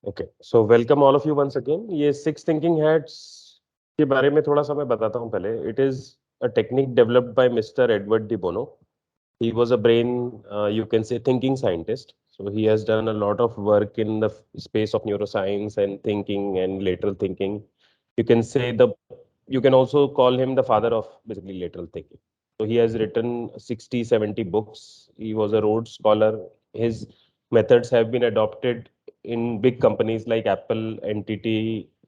Okay, so welcome all of you once again. ये six thinking hats के बारे में थोड़ा सा मैं बताता हूँ पहले। It is a technique developed by mister Edward de Bono. He was a brain, you can say, thinking scientist. So he has done a lot of work in the space of neuroscience and thinking and lateral thinking. You can say you can also call him the father of basically lateral thinking. So he has written 60, 70 books. He was a Rhodes Scholar. His methods have been adopted in big companies like Apple, NTT,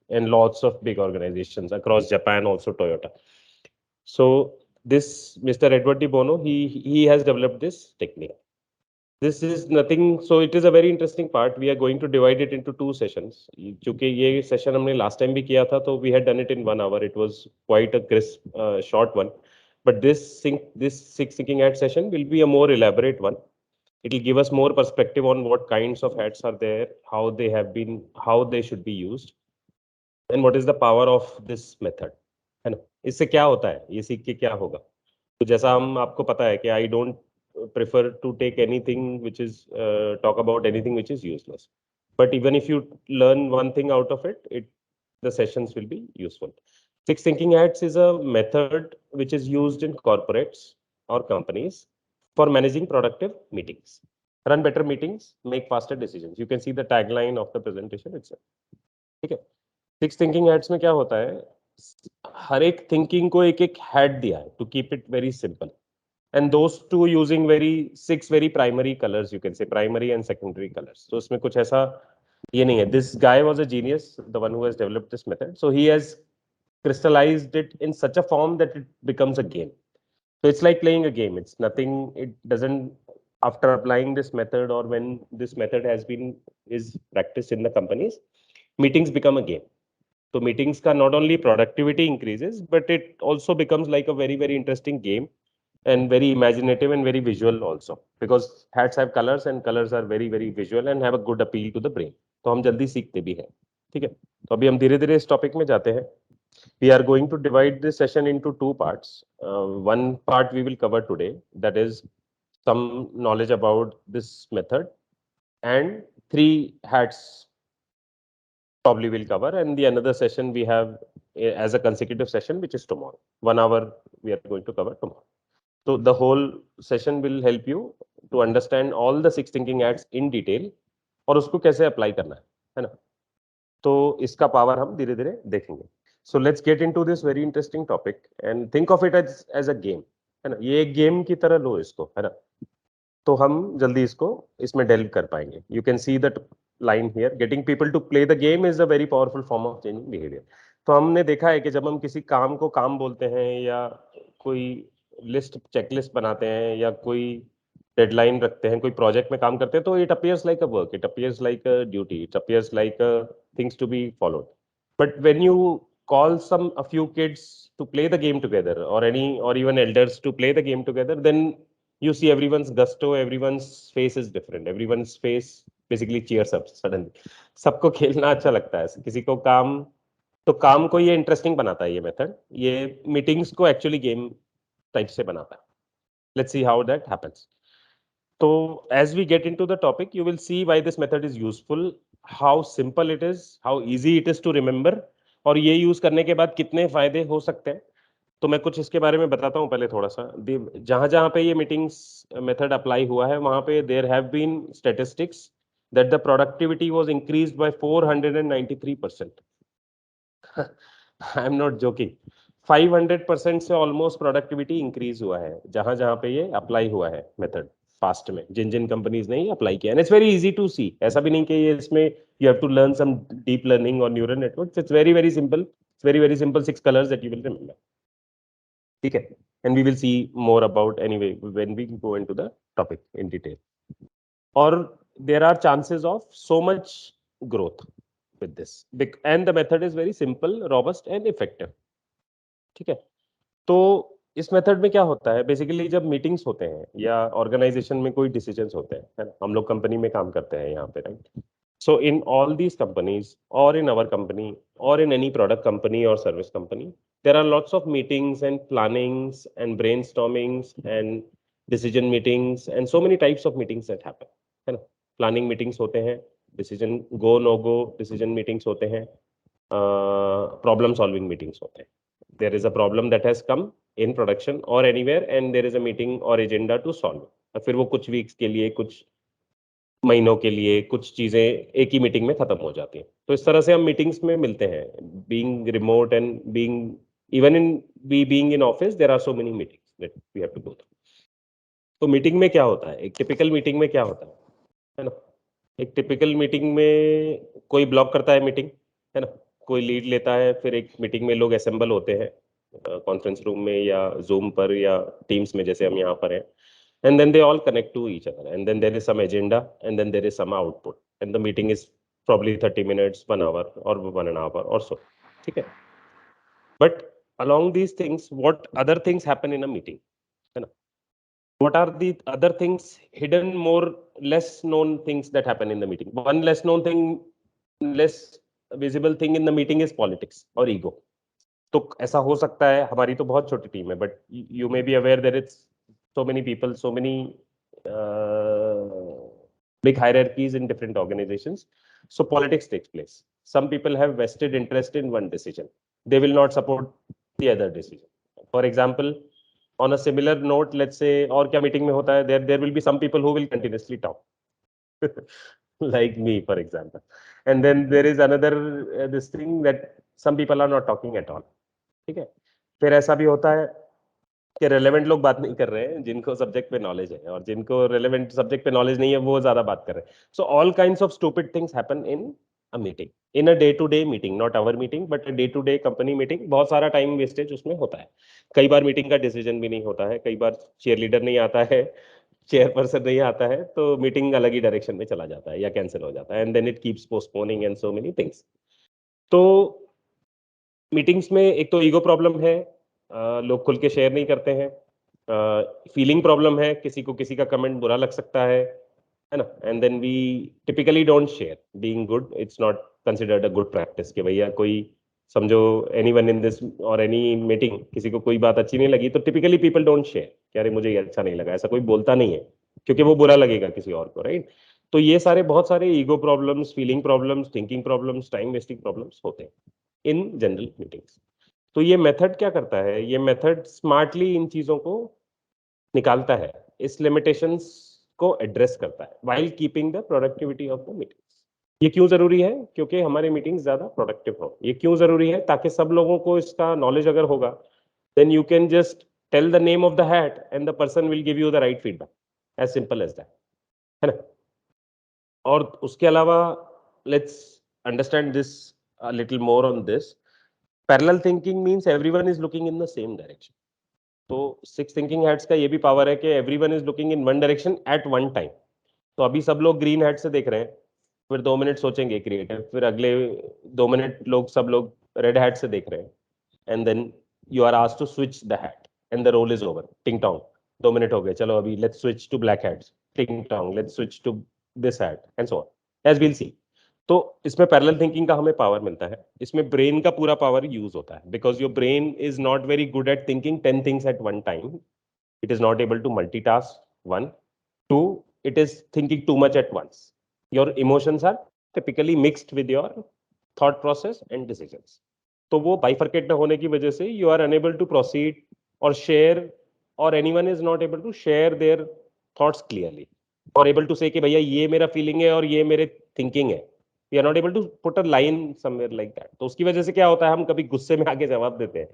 and lots of big organizations across Japan, also Toyota. So this Mr. Edward de Bono, he has developed this technique. This is nothing, so it is a very interesting part. We are going to divide it into two sessions. क्योंकि ये session हमने last time भी किया था, तो we had done it in 1 hour. It was quite a crisp, short one. But this six thinking hat session will be a more elaborate one. It will give us more perspective on what kinds of hats are there, how they have been, how they should be used, and what is the power of this method. है ना? इससे क्या होता है, ये सीख के क्या होगा? तो जैसा हम आपको पता है कि I don't prefer to take anything which is talk about anything which is useless, but even if you learn one thing out of it, the sessions will be useful. Six thinking hats is a method which is used in corporates or companies for managing productive meetings. Run better meetings, make faster decisions. You can see the tagline of the presentation itself. ठीक है? Six thinking hats में क्या होता है, हर एक thinking को एक एक हैट दिया है to keep it very simple, and those to using very six very primary colours, you can say primary and secondary colours. तो इसमें कुछ ऐसा ये नहीं है. This guy was a genius, the one who has developed this method, so he has crystallized it in such a form that it becomes a game. So it's like playing a game. It's nothing, it doesn't, after applying this method or when this method is practiced in the companies, meetings become a game. So meetings ka not only productivity increases, but it also becomes like a very, very interesting game and very imaginative and very visual also. Because hats have colors and colors are very, very visual and have a good appeal to the brain. तो हम जल्दी सीखते भी हैं. ठीक है? तो अभी हम धीरे धीरे इस टॉपिक में जाते हैं. We are going to divide this session into two parts. One part we will cover today, that is some knowledge about this method, and three hats probably will cover, and the another session we have as a consecutive session, which is tomorrow. 1 hour we are going to cover tomorrow. So the whole session will help you to understand all the six thinking hats in detail और उसको कैसे apply करना है ना? तो इसका power हम धीरे धीरे देखेंगे. So let's get into this very interesting topic and think of it as a game, है ना? ये एक गेम की तरह लो इसको, है ना? तो हम जल्दी इसको इसमें डेल्व कर पाएंगे. You can see that line here, getting people to play the game is a very powerful form of changing behaviour. तो हमने देखा है कि जब हम किसी काम को काम बोलते हैं या कोई लिस्ट चेकलिस्ट बनाते हैं या कोई डेडलाइन रखते हैं, कोई प्रोजेक्ट में काम करते हैं, तो it appears like a work, it appears like a duty, it appears like a things to be followed. But when you call a few kids to play the game together, or even elders to play the game together, then you see everyone's gusto, everyone's face is different, everyone's face basically cheers up suddenly. सबको खेलना अच्छा लगता है, किसी को काम, तो काम को ये इंटरेस्टिंग बनाता है ये मेथड, ये मीटिंग्स को एक्चुअली गेम टाइप से बनाता है. Let's see how that happens. तो as we get into the topic, you will see why this method is useful, how simple it is, how easy it is to remember, और ये use करने के बाद कितने फायदे हो सकते हैं. तो मैं कुछ इसके बारे में बताता हूँ पहले थोड़ा सा. जहां जहां पे ये मीटिंग्स मेथड अप्लाई हुआ है, वहां पे there have been statistics that the productivity was increased by 493%. I am not joking. 500% से ऑलमोस्ट प्रोडक्टिविटी इंक्रीज हुआ है जहां जहां पे ये अप्लाई हुआ है मेथड फास्ट में, जिन जिन कंपनीज ने अप्लाई किया. And it's very easy to see. ऐसा भी नहीं कि ये इसमें you have to learn some deep learning और neural network. It's very very simple. It's very very simple. 6 colours that you will remember. ठीक है? And we will see more about anyway when we go into the topic in detail. और there are chances of so much growth with this, and the method is very simple, robust and effective. ठीक है? तो इस method में क्या होता है, basically जब मीटिंग्स होते हैं या ऑर्गेनाइजेशन में कोई डिसीजंस होते हैं, है ना? हम लोग कंपनी में काम करते हैं यहाँ पे, right? So in all these companies और इन आवर कंपनी और इन एनी प्रोडक्ट कंपनी और service company, there are lots of meetings and plannings and brainstormings and decision meetings and so many types of meetings that happen, है ना? Planning meetings होते हैं, decision go no go decision meetings होते हैं, problem solving meetings होते हैं. There is a problem that has come in production और anywhere and there is a meeting और एजेंडा टू सॉल्व. और फिर वो कुछ वीक्स के लिए, कुछ महीनों के लिए, कुछ चीजें एक ही मीटिंग में खत्म हो जाती हैं. तो इस तरह से हम मीटिंग्स में मिलते हैं. Being remote and being even in being in office, there are so many meetings that we have to go through. तो मीटिंग में क्या होता है, एक टिपिकल मीटिंग में क्या होता है ना? एक टिपिकल मीटिंग में कोई ब्लॉक करता है मीटिंग, है ना, कोई लीड लेता है, फिर एक मीटिंग में लोग असेंबल होते हैं कॉन्फ्रेंस रूम में या जूम पर या टीम्स में, जैसे हम यहाँ पर हैं. And then they all connect to each other, and then there is some agenda, and then there is some output, and the meeting is probably 30 minutes, 1 hour, or 1.5 hour or so. ठीक है. But along these things, what other things happen in a meeting, है ना? What are the other things, hidden, more less known things that happen in the meeting? One less known thing, less visible thing in the meeting is politics or ego. तो ऐसा हो सकता है, हमारी तो बहुत छोटी टीम है, but you may be aware there is so many people, so many big hierarchies in different organizations. So politics takes place. Some people have vested interest in one decision. They will not support the other decision. For example, on a similar note, let's say, और क्या meeting में होता है, there will be some people who will continuously talk. Like me, for example. And then there is another this thing that some people are not talking at all. ठीक है. फिर ऐसा भी होता है कि रेलेवेंट लोग बात नहीं कर रहे हैं, जिनको सब्जेक्ट पे नॉलेज है, और जिनको रेलेवेंट सब्जेक्ट पे नॉलेज नहीं है वो ज्यादा बात कर रहे हैं. So all kinds of stupid things happen in a meeting, in a day to day meeting, not our meeting but day to day company meeting. बहुत सारा टाइम वेस्टेज उसमें होता है. कई बार मीटिंग का डिसीजन भी नहीं होता है, कई बार चेयर लीडर नहीं आता है, चेयरपर्सन नहीं आता है, तो मीटिंग अलग ही डायरेक्शन में चला जाता है या कैंसिल हो जाता है, and then it keeps postponing and so many things. तो मीटिंग्स में एक तो ईगो प्रॉब्लम है, लोग खुल के शेयर नहीं करते हैं. फीलिंग प्रॉब्लम है, किसी को किसी का कमेंट बुरा लग सकता है ना. And then we typically don't share. Being good, it's not considered a good practice कि भैया कोई, समझो एनीवन इन दिस और एनी मीटिंग, किसी को कोई बात अच्छी नहीं लगी तो टिपिकली पीपल डोंट शेयर कि अरे मुझे ये अच्छा नहीं लगा. ऐसा कोई बोलता नहीं है क्योंकि वो बुरा लगेगा किसी और को, राइट? तो ये सारे बहुत सारे ego problems, feeling problems, thinking problems, time wasting problems होते हैं इन जनरल मीटिंग्स. तो ये मेथड क्या करता है, ये मेथड स्मार्टली इन चीजों को निकालता है, इस लिमिटेशंस को एड्रेस करता है while keeping the productivity of the meetings. ये क्यों जरूरी है? क्योंकि हमारी मीटिंग्स ज्यादा प्रोडक्टिव हो. ये क्यों जरूरी है? ताकि सब लोगों को इसका नॉलेज अगर होगा, then you can just tell the name of the hat and the person will give you the right feedback. As simple as that, है ना. और उसके अलावा let's understand this a little more on this. Parallel thinking means everyone is looking in the same direction. तो six thinking heads का ये भी power है कि everyone is looking in one direction at one time. तो अभी सब लोग ग्रीन हेड से देख रहे हैं, फिर 2 मिनट सोचेंगे क्रिएटिव, फिर अगले 2 मिनट सब लोग रेड हेड से देख रहे हैं, and then you are asked to switch the hat and the role is over. टिंग टोंग, 2 मिनट हो गए, चलो अभी let's switch to black heads. टिंग टोंग, let's switch to this hat and so on, as we'll see. तो इसमें पैरेलल थिंकिंग का हमें पावर मिलता है. इसमें ब्रेन का पूरा पावर यूज होता है, because your brain is not very good at thinking 10 things at one time. It is not able to multitask. One, two, it is thinking too much at once. Your emotions are typically mixed with your thought process and decisions. तो वो bifurcate न होने की वजह से you are unable to proceed or share, or anyone is not able to share their thoughts clearly or able to say कि भैया ये मेरा feeling है और ये मेरे thinking है. We are not able to put a line somewhere like that. तो उसकी वजह से क्या होता है, हम कभी गुस्से में आके जवाब देते हैं.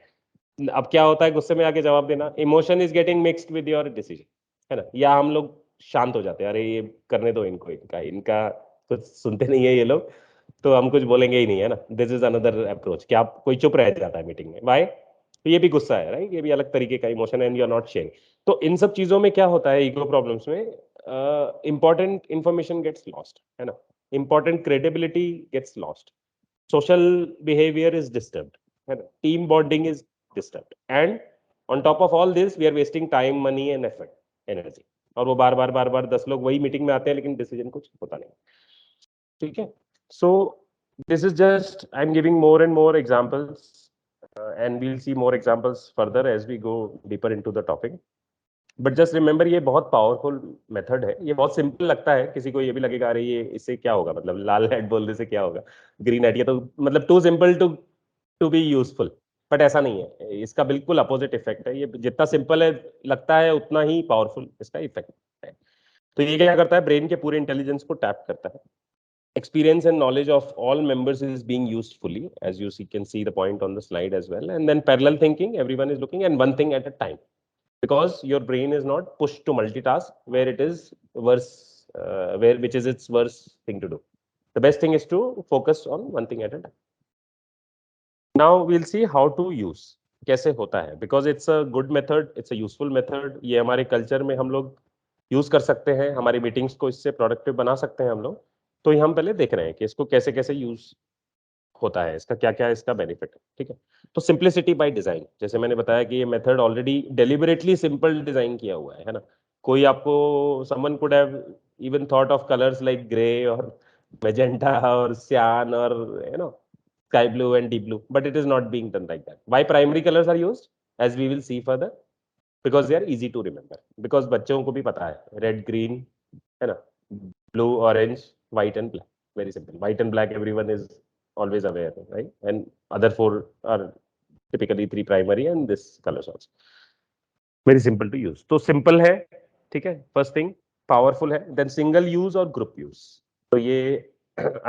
अब क्या होता है गुस्से में आके जवाब देना, emotion is getting mixed with your decision, है ना. या हम लोग शांत हो जाते हैं, अरे ये करने दो इनको, इनका इनका कुछ सुनते नहीं है ये लोग, तो हम कुछ बोलेंगे ही नहीं, है ना. दिस इज अनदर अप्रोच कि आप कोई चुप रह जाता है मीटिंग में. वाई? तो ये भी गुस्सा है, राइट. ये भी अलग तरीके का इमोशन है, and you are not sharing. तो इन सब चीजों में क्या होता है, ईगो प्रॉब्लम्स में इंपॉर्टेंट इंफॉर्मेशन गेट्स लॉस्ट, है ना. Important credibility gets lost. Social behaviour is disturbed, है ना. Team bonding is disturbed, and on top of all this we are wasting time, money and effort, energy. और वो बार बार 10 लोग वही meeting में आते हैं लेकिन डिसीजन कुछ होता नहीं. ठीक है. सो this is just, I am giving more and more examples, and we'll see more examples further as we go deeper into the topic. But just remember ये बहुत पावरफुल मेथड है, ये बहुत सिंपल लगता है, किसी को ये भी लगेगा अरे ये इससे क्या होगा, मतलब लाल हैट बोलने से क्या होगा, ग्रीन हैट, ये तो मतलब too simple to be useful. But ऐसा नहीं है, इसका बिल्कुल अपोजिट इफेक्ट है, ये जितना सिंपल है लगता है उतना ही पावरफुल इसका इफेक्ट है। तो ये क्या करता है, ब्रेन के पूरे इंटेलिजेंस को टैप करता है। Experience and knowledge of all members is being used fully, as you see, can see the point on the slide as well. And then parallel thinking, everyone is looking and one thing at a time, because your brain is not pushed to multitask where it is worse, which is its worst thing to do. The best thing is to focus on one thing at a time. Now we'll see how to use, कैसे होता है, because it's a good method, it's a useful method. ये हमारे culture में हम लोग use कर सकते हैं, हमारी मीटिंग्स को इससे प्रोडक्टिव बना सकते हैं हम लोग। तो ये हम पहले देख रहे हैं कि इसको कैसे कैसे यूज होता है, इसका क्या क्या इसका बेनिफिट है, ठीक है। तो सिंप्लिसिटी बाय डिजाइन, जैसे मैंने बताया कि ये method already deliberately simple design किया हुआ है ना। कोई आपको, someone could have even thought of colours like grey और मेजेंटा और सियान और sky blue and deep blue, but it is not being done like that. Why primary colors are used, as we will see further, because they are easy to remember, because बच्चों को भी पता है red green है ना, blue orange white and black, very simple, white and black everyone is always aware, right? And other four are typically three primary and this colors also very simple to use. तो simple है, ठीक है, first thing, powerful है, then single use और group use. तो ये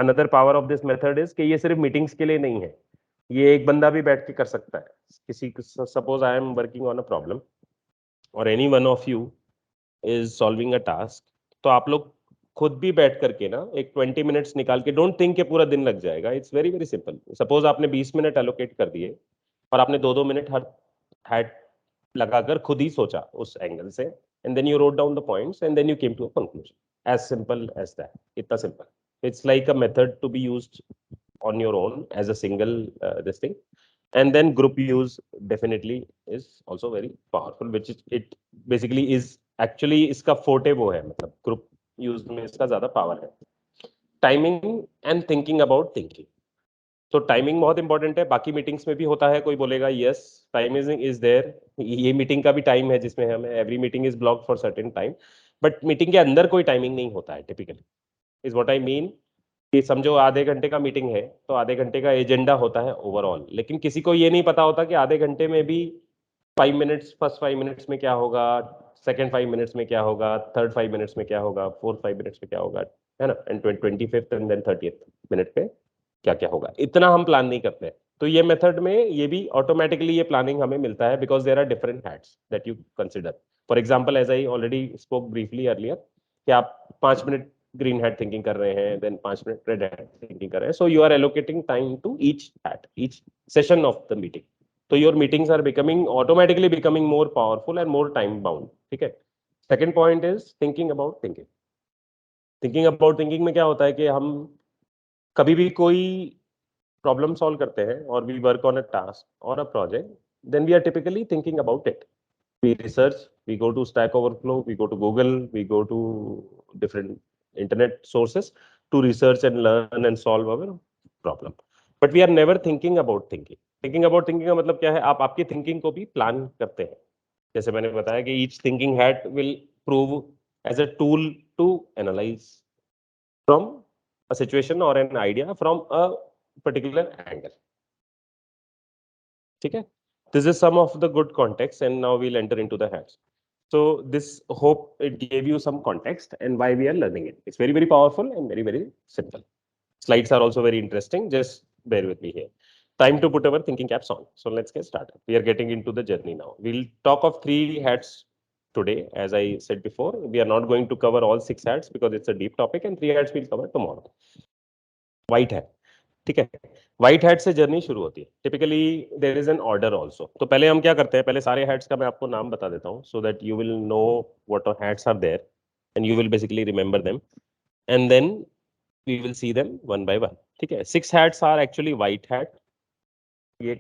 another power of this method is कि ये सिर्फ meetings के लिए नहीं है, ये एक बंदा भी बैठ के कर सकता है। किसी, suppose I am working on a problem or any one of you is solving a task, तो आप लोग खुद भी बैठ करके ना एक 20 मिनट्स निकाल के, डोंट थिंक के पूरा दिन लग जाएगा, it's very very simple. Suppose आपने 20 मिनट एलोकेट कर दिए और आपने 2-2 मिनट हर हैड लगाकर खुद ही सोचा उस एंगल से, and then you wrote down the points and then you came to a conclusion, as simple as that, इतना सिंपल। It's like a method to be used on your own as a single this thing. And then group use definitely is also very powerful, which is it basically is actually इसका फोटे वो है, मतलब group use में इसका ज्यादा power है। Timing and thinking about thinking, तो टाइमिंग बहुत इंपॉर्टेंट है, बाकी मीटिंग्स में भी होता है, कोई बोलेगा यस टाइम इज देयर, ये मीटिंग का भी टाइम है जिसमें हमें every meeting is blocked for certain time, but meeting के अंदर कोई टाइमिंग नहीं होता है typically, is what I mean. कि समझो आधे घंटे का मीटिंग है तो आधे घंटे का एजेंडा होता है ओवरऑल, लेकिन किसी को ये नहीं पता होता कि आधे घंटे में भी 5 मिनट्स, फर्स्ट 5 मिनट्स में क्या होगा, सेकेंड 5 मिनट्स में क्या होगा, थर्ड 5 मिनट्स में क्या होगा, फोर्थ 5 मिनट्स में क्या होगा, है ना, and 25th and then 30th minute पे क्या क्या होगा, इतना हम प्लान नहीं करते हैं। तो ये मेथड में ये भी ऑटोमेटिकली ये प्लानिंग हमें मिलता है, because there are different hats that you consider. For example, as I already spoke briefly earlier, कि आप 5 मिनट ग्रीन हैट थिंकिंग कर रहे हैं, देन 5 मिनट रेड हैट थिंकिंग कर रहे हैं, so you are allocating time to each hat, each session of the meeting. तो your meetings are becoming automatically becoming more powerful and more time bound, ठीक है। Second point is thinking about thinking. Thinking about thinking में क्या होता है कि हम कभी भी कोई प्रॉब्लम सॉल्व करते हैं और we work on a task और a project, then we are typically thinking about it, we research, we go to Stack Overflow, we go to Google, we go to different internet sources to research and learn and solve our problem, but we are never thinking about thinking. Thinking about thinking का मतलब क्या है, आप आपकी thinking को भी plan करते हैं, जैसे मैंने बताया कि each thinking hat will prove as a tool to analyze from a situation or an idea from a particular angle, ठीक है। This is some of the good context, and now we'll enter into the hats. So this, hope it gave you some context and why we are learning it. It's very very powerful and very very simple. Slides are also very interesting. Just bear with me here. Time to put our thinking caps on. So let's get started. We are getting into the journey now. We'll talk of 3 hats today. As I said before, we are not going to cover all 6 hats because it's a deep topic, and 3 hats we'll cover tomorrow. White hat, ठीक है। White hat से journey शुरू होती है, typically there is an order also. तो पहले हम क्या करते हैं, पहले सारे हैट्स का मैं आपको नाम बता देता हूँ, so that you will know what hats are there and you will basically remember them, and then we will see them one by one, ठीक है। 6 hats are actually white hat. ये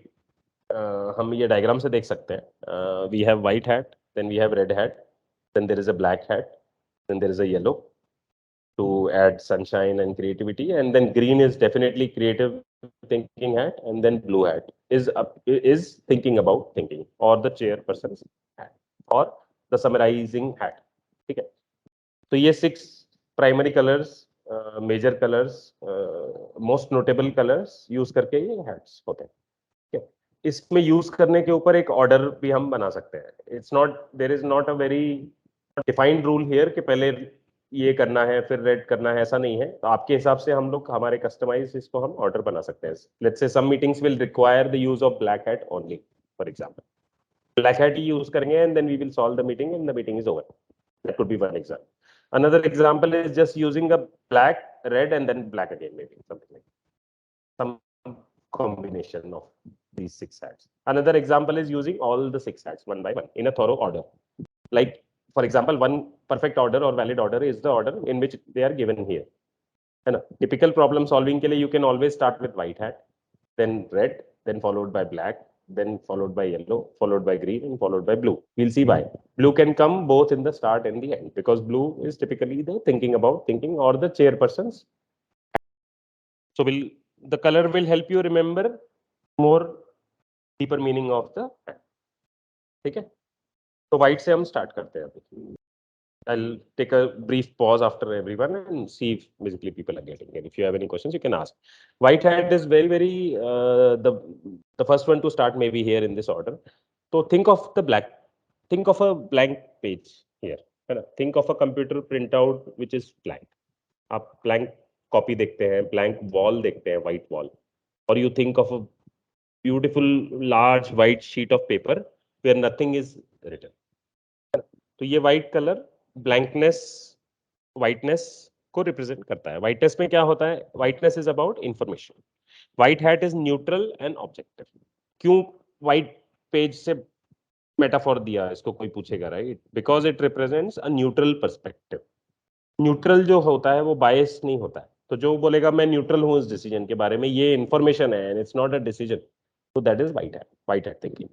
हम ये डायग्राम से देख सकते हैं, we have white hat, then we have red hat, then there is a black hat, then there is a yellow to add sunshine and creativity, and then green is definitely creative thinking hat, and then blue hat is thinking about thinking, or the chairperson's hat, or the summarising hat, ठीक है। तो ये 6 primary colours, major colours, most notable colours use करके ये hats होते हैं, ठीक है। इसमें यूज करने के ऊपर एक ऑर्डर भी हम बना सकते हैं। It's not, there is not a very defined rule here कि पहले ये करना है फिर रेड करना है, ऐसा नहीं है। तो आपके हिसाब से हम लोग हमारे कस्टमाइज इसको हम ऑर्डर बना सकते हैं। Let's say some meetings will require the use of black hat only, for example black hat ही यूज करेंगे and then we will solve the meeting and the meeting is over. That could be one example. Another example is just using a black, red, and then black again, maybe something like some combination of these 6 hats. Another example is using all the 6 hats one by one in a thorough order. Like, for example, one perfect order or valid order is the order in which they are given here. है ना? Typical problem solving के लिए you can always start with white hat, then red, then followed by black, then followed by yellow, followed by green, and followed by blue. We'll see why. Blue can come both in the start and the end because blue is typically the thinking or the chairperson's. So the color will help you remember more deeper meaning of the hand. ठीक है? तो white से हम start करते हैं अभी. I'll take a brief pause after everyone and see if basically people are getting it. If you have any questions, you can ask. White hat is very the first one to start maybe here in this order. So think of a blank page here. Think of a computer printout which is blank. आप blank copy देखते हैं, blank wall देखते हैं, white wall. Or you think of a beautiful large white sheet of paper where nothing is written. तो ये white color blankness, whiteness को represent करता है. वाइटनेस में क्या होता है? Whiteness is about information. White hat is neutral and objective. क्यों व्हाइट पेज से मेटाफोर दिया इसको कोई पूछेगा, right? Because it represents a neutral perspective. Neutral जो होता है वो बायस नहीं होता है. तो जो बोलेगा मैं न्यूट्रल हूं इस डिसीजन के बारे में, ये इंफॉर्मेशन है and it's not a decision, तो that is white hat thinking.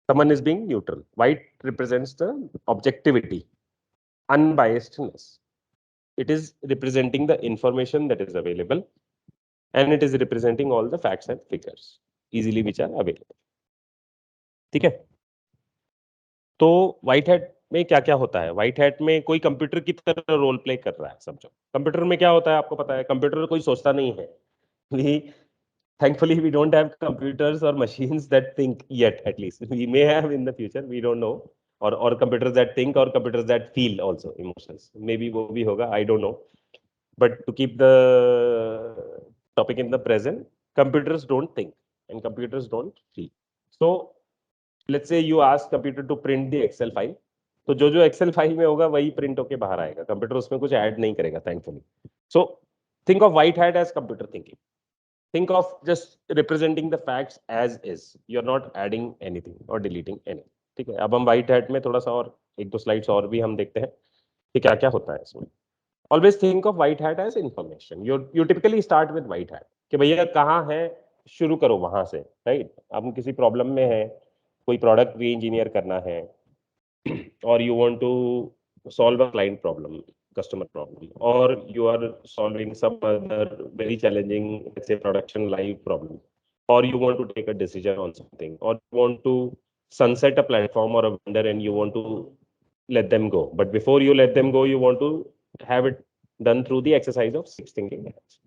someone is being neutral. White represents the objectivity, unbiasedness. It is representing the information that is available and it is representing all the facts and figures easily which are available. ठीक है? तो white hat में क्या क्या होता है? White hat में कोई कंप्यूटर की तरह रोल प्ले कर रहा है. समझो कंप्यूटर में क्या होता है आपको पता है. कंप्यूटर कोई सोचता नहीं है. we thankfully we don't have computers or machines that think yet. At least we may have in the future, we don't know. or computers that think or computers that feel also emotions, maybe wo bhi hoga, I don't know. But to keep the topic in the present, computers don't think and computers don't feel. So let's say you ask computer to print the excel file, तो जो जो Excel file में होगा वही print होके बाहर आएगा. Computer उसमें कुछ ऐड नहीं करेगा thankfully. So think of white hat as computer thinking. Think of just representing the facts as is. You're not adding anything or deleting anything. ठीक है. अब हम व्हाइट हैट में थोड़ा सा और एक दो स्लाइड्स और भी हम देखते हैं कि क्या क्या होता है इसमें. Always think of white hat as information. You typically start with white hat. कि भैया कहाँ है, शुरू करो वहां से, राइट? आप किसी प्रॉब्लम में है, कोई प्रोडक्ट री इंजीनियर करना है, और you want to solve a client problem, customer problem, or you are solving some other very challenging, let's say, production live problem, or you want to take a decision on something, or you want to sunset a platform or a vendor and you want to let them go. But before you let them go, you want to have it done through the exercise of 6 thinking hats.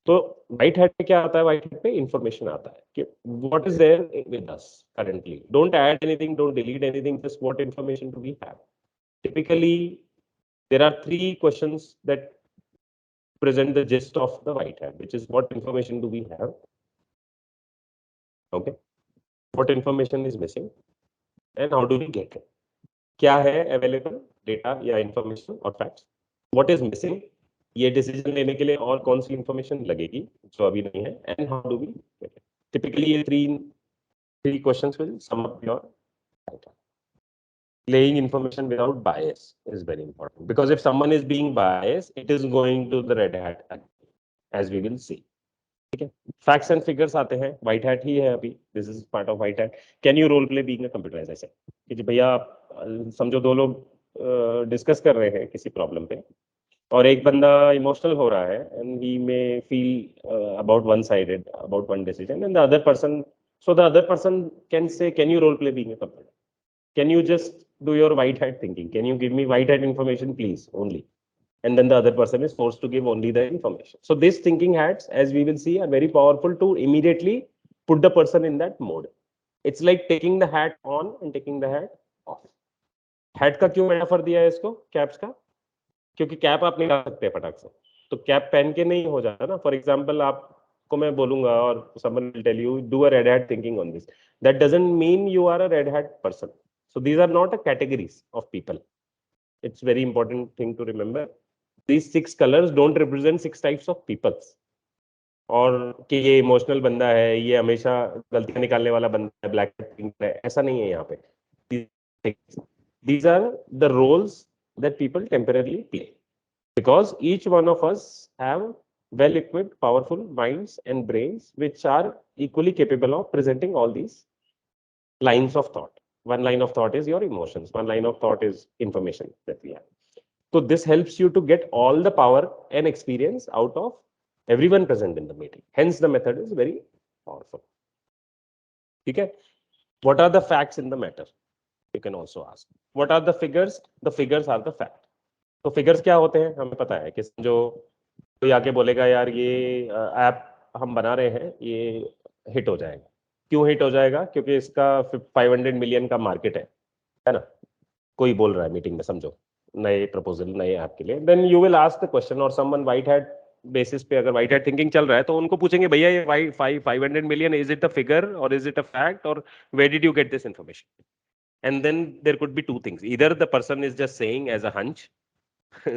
तो white hat पे क्या आता है? White hat पे information आता है कि what is there with us currently. Don't add anything, don't delete anything, just what information do we have. Typically, there are 3 questions that present the gist of the white hat, which is what information do we have? Okay. What information is missing? And how do we get it? क्या है available data या information और facts? What is missing? ये decision लेने के लिए और कौन सी information लगेगी जो अभी नहीं है? And how do we get it? Typically, ये 3 questions will sum up your white hat. Laying information without bias is very important, because if someone is being biased, it is going to the red hat, as we will see. ठीक है. Facts and figures आते हैं. White hat ही है अभी. This is part of white hat. Can you role play being a computer, as I said? कि भैया समझो 2 लोग डिस्कस कर रहे हैं किसी प्रॉब्लम पे, और एक बंदा इमोशनल हो रहा है and he may feel about one sided about one decision, and the other person, so the other person can say, can you role play being a computer? Can you just do your white hat thinking. Can you give me white hat information, please, only? And then the other person is forced to give only the information. So these thinking hats, as we will see, are very powerful to immediately put the person in that mode. It's like taking the hat on and taking the hat off. Hat का क्यों metaphor दिया है इसको caps का? क्योंकि cap आप नहीं डाल सकते फटाक से, तो कैप पहन के नहीं हो जाता ना. फॉर एग्जाम्पल आपको मैं बोलूंगा और someone will tell you do a red hat thinking on this, that doesn't mean you are a red hat person. So these are not a categories of people. It's very important thing to remember. These 6 colors don't represent 6 types of peoples. और कि ये emotional बंदा है, ये हमेशा गलतियां निकालने वाला बंदा है, ब्लैक है, ऐसा नहीं है यहाँ पे. These are the roles that people temporarily play, because each one of us have well-equipped, powerful minds and brains which are equally capable of presenting all these lines of thought. One line of thought is your emotions. One line of thought is information that we have. So this helps you to get all the power and experience out of everyone present in the meeting. Hence, the method is very powerful. Okay. What are the facts in the matter? You can also ask. What are the figures? The figures are the fact. तो figures क्या होते हैं हमें पता है कि जो कोई आके बोलेगा यार ये ऐप हम बना रहे हैं, ये हिट हो जाएगा. क्यों हिट हो जाएगा? क्योंकि इसका 500 मिलियन का मार्केट है ना. कोई बोल रहा है मीटिंग में, समझो नए प्रपोजल नए ऐप के लिए. Then you will ask the question, और समवन वाइट हैट बेसिस पे अगर वाइट हैट थिंकिंग चल रहा है तो उनको पूछेंगे भैया ये 500 million, is it a figure और इज इट अ फैक्ट, और where did you get this information? And then there could be two things. Either the person is just saying as a hunch,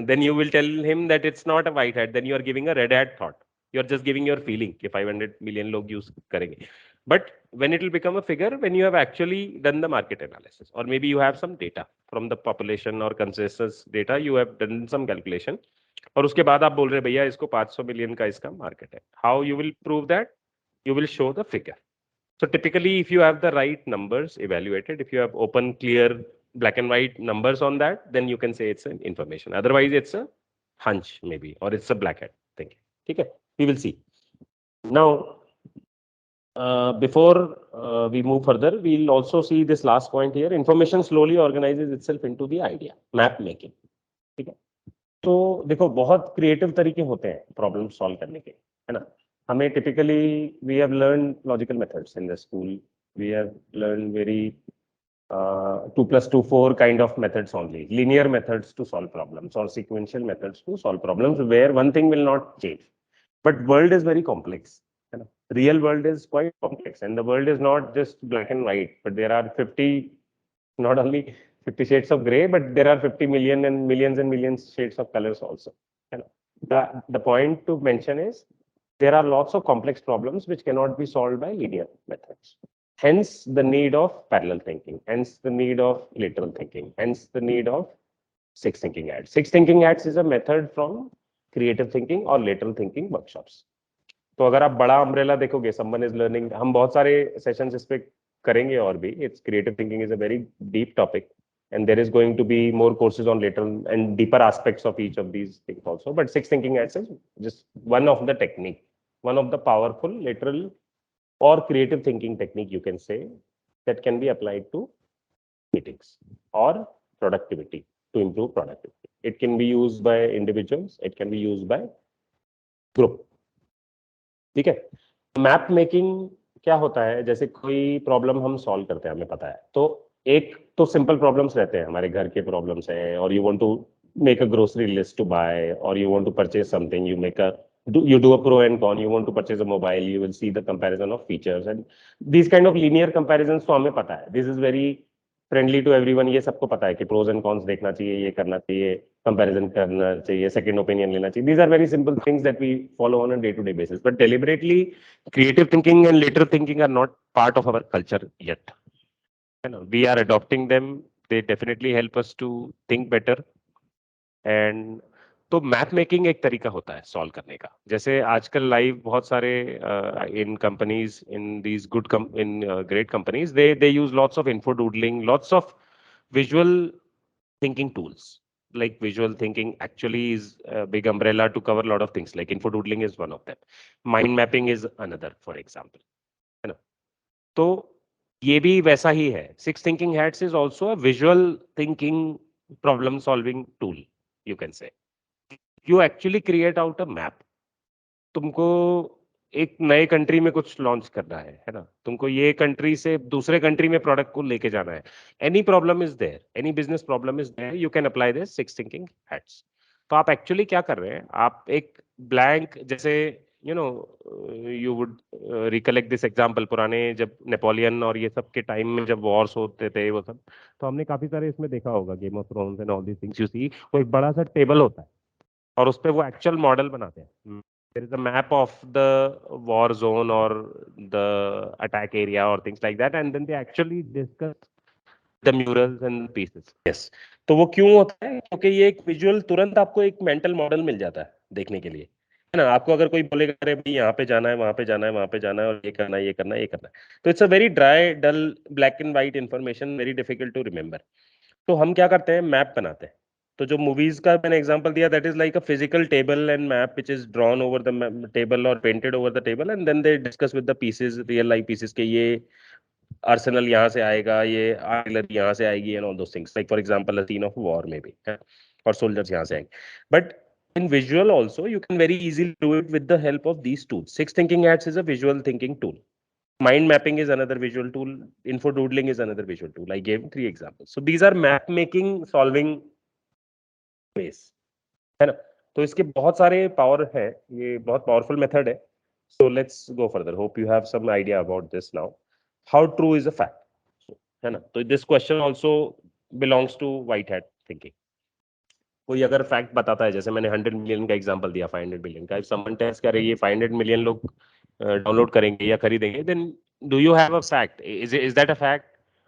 then you will tell him that it's not a white hat, then you are giving a red hat thought. You are just giving your feeling कि 500 million लोग use करेंगे. But when it will become a figure, when you have actually done the market analysis, or maybe you have some data from the population or consensus data, you have done some calculation, और उसके बाद आप बोल रहे भैया इसको 500 million का इसका मार्केट है. How you will prove that? You will show the figure. So typically, if you have the right numbers evaluated, if you have open, clear, black and white numbers on that, then you can say it's an information. Otherwise, it's a hunch maybe, or it's a black hat thinking. Okay, we will see. Now, before we move further, we'll also see this last point here. Information slowly organizes itself into the idea. Map making. ठीक है. तो देखो बहुत creative तरीके होते हैं problem solve करने के, है ना. हमें typically we have learn logical methods in the school. We have learn very 2+2=4 kind of methods only, linear methods to solve problems or sequential methods to solve problems where one thing will not change. But world is very complex. You know? Real world is quite complex, and the world is not just black and white, but there are 50, not only 50 shades of gray, but there are 50 million and millions shades of colors also. You know? The point to mention is there are lots of complex problems which cannot be solved by linear methods. Hence the need of parallel thinking, hence the need of lateral thinking, hence the need of six thinking hats. Six thinking hats is a method from creative thinking or lateral thinking workshops. तो अगर आप बड़ा umbrella देखोगे, someone is learning, हम बहुत सारे sessions इस पे करेंगे और भी. It's creative thinking is a very deep topic, and there is going to be more courses on lateral and deeper aspects of each of these things also. But six thinking hats is just one of the technique, one of the powerful lateral or creative thinking technique, you can say, that can be applied to meetings or productivity, to improve productivity. It can be used by individuals, it can be used by group. ठीक है. Map making क्या होता है? जैसे कोई problem हम solve करते हैं, हमें पता है, तो एक तो सिंपल प्रॉब्लम्स रहते हैं, हमारे घर के प्रॉब्लम्स हैं, और you want to make a grocery list to buy, or you want to purchase something, you do a pro and con, you want to purchase a mobile, you will see the comparison of features, and these kind of linear comparisons तो हमें पता है. This is very friendly to everyone. ये सबको पता है कि pros and cons देखना चाहिए, ये करना चाहिए, comparison करना चाहिए, second opinion लेना चाहिए. These are very simple things that we follow on a day-to-day basis. But deliberately, creative thinking and lateral thinking are not part of our culture yet. You know, we are adopting them. They definitely help us to think better. And तो map making एक तरीका होता है solve करने का. जैसे आजकल live बहुत सारे in companies, in these good in great companies, they use lots of info doodling, lots of visual thinking tools. Like visual thinking actually is a big umbrella to cover a lot of things. Like info doodling is one of them. Mind mapping is another, for example. है ना. तो ये भी वैसा ही है. Six thinking hats is also a visual thinking problem solving tool, you can से. You actually create out a map. तुमको एक नए कंट्री में कुछ लॉन्च करना है ना. तुमको ये कंट्री से दूसरे कंट्री में प्रोडक्ट को लेके जाना है. Any problem is there, any business problem is there, you can apply this six thinking hats. तो आप एक्चुअली क्या कर रहे हैं, आप एक ब्लैंक, जैसे you know, you would recollect this example, पुराने जब नेपोलियन और ये सब के टाइम में जब वॉर्स होते थे वो सब, तो हमने काफी सारे इसमें देखा होगा, game of thrones and all these things you see, वो एक बड़ा सा टेबल होता है और उस पे वो एक्चुअल मॉडल बनाते हैं. There is a map of the war zone or the attack area or things like that, and then they actually discuss the murals and the pieces. Yes. तो वो क्यों होता है, क्योंकि ये एक विजुअल, तुरंत आपको एक मेंटल मॉडल मिल जाता है देखने के लिए, है ना. आपको अगर कोई बोलेगा अरे भाई यहाँ पे जाना है, वहां पे जाना है, वहां पे जाना है, और ये करना है, ये करना है, ये करना है, तो it's a very dry dull black and white information, very difficult to remember. तो हम क्या करते हैं, मैप बनाते हैं. तो जो मूवीज का मैंने एग्जांपल दिया, that is like a physical table and map which is drawn over the table और painted over the table, and then they discuss with the pieces, real life pieces, के ये आर्सेनल यहाँ से आएगा, ये आर्टिलरी यहाँ से आएगी, and all those things, like for example a scene of war में भी है, और सोल्जर्स यहाँ से आएंगे. But in visual also you can very easily do it with the help of these tools. Six thinking hats is a visual thinking tool. Mind mapping is another visual tool. Info doodling is another visual tool. I gave three examples. So these are map making solving ways, है ना. तो इसके बहुत सारे power है, ये बहुत powerful method है. So let's go further. Hope you have some idea about this now. How true is a fact, है ना. तो this question also belongs to white hat thinking. कोई अगर फैक्ट बताता है, जैसे मैंने 100 मिलियन का एग्जांपल दिया, 500 मिलियन का, इफ समवन टेल्स करे ये 500 मिलियन लोग डाउनलोड करेंगे या खरीदेंगे, then do you have a fact, is that a fact,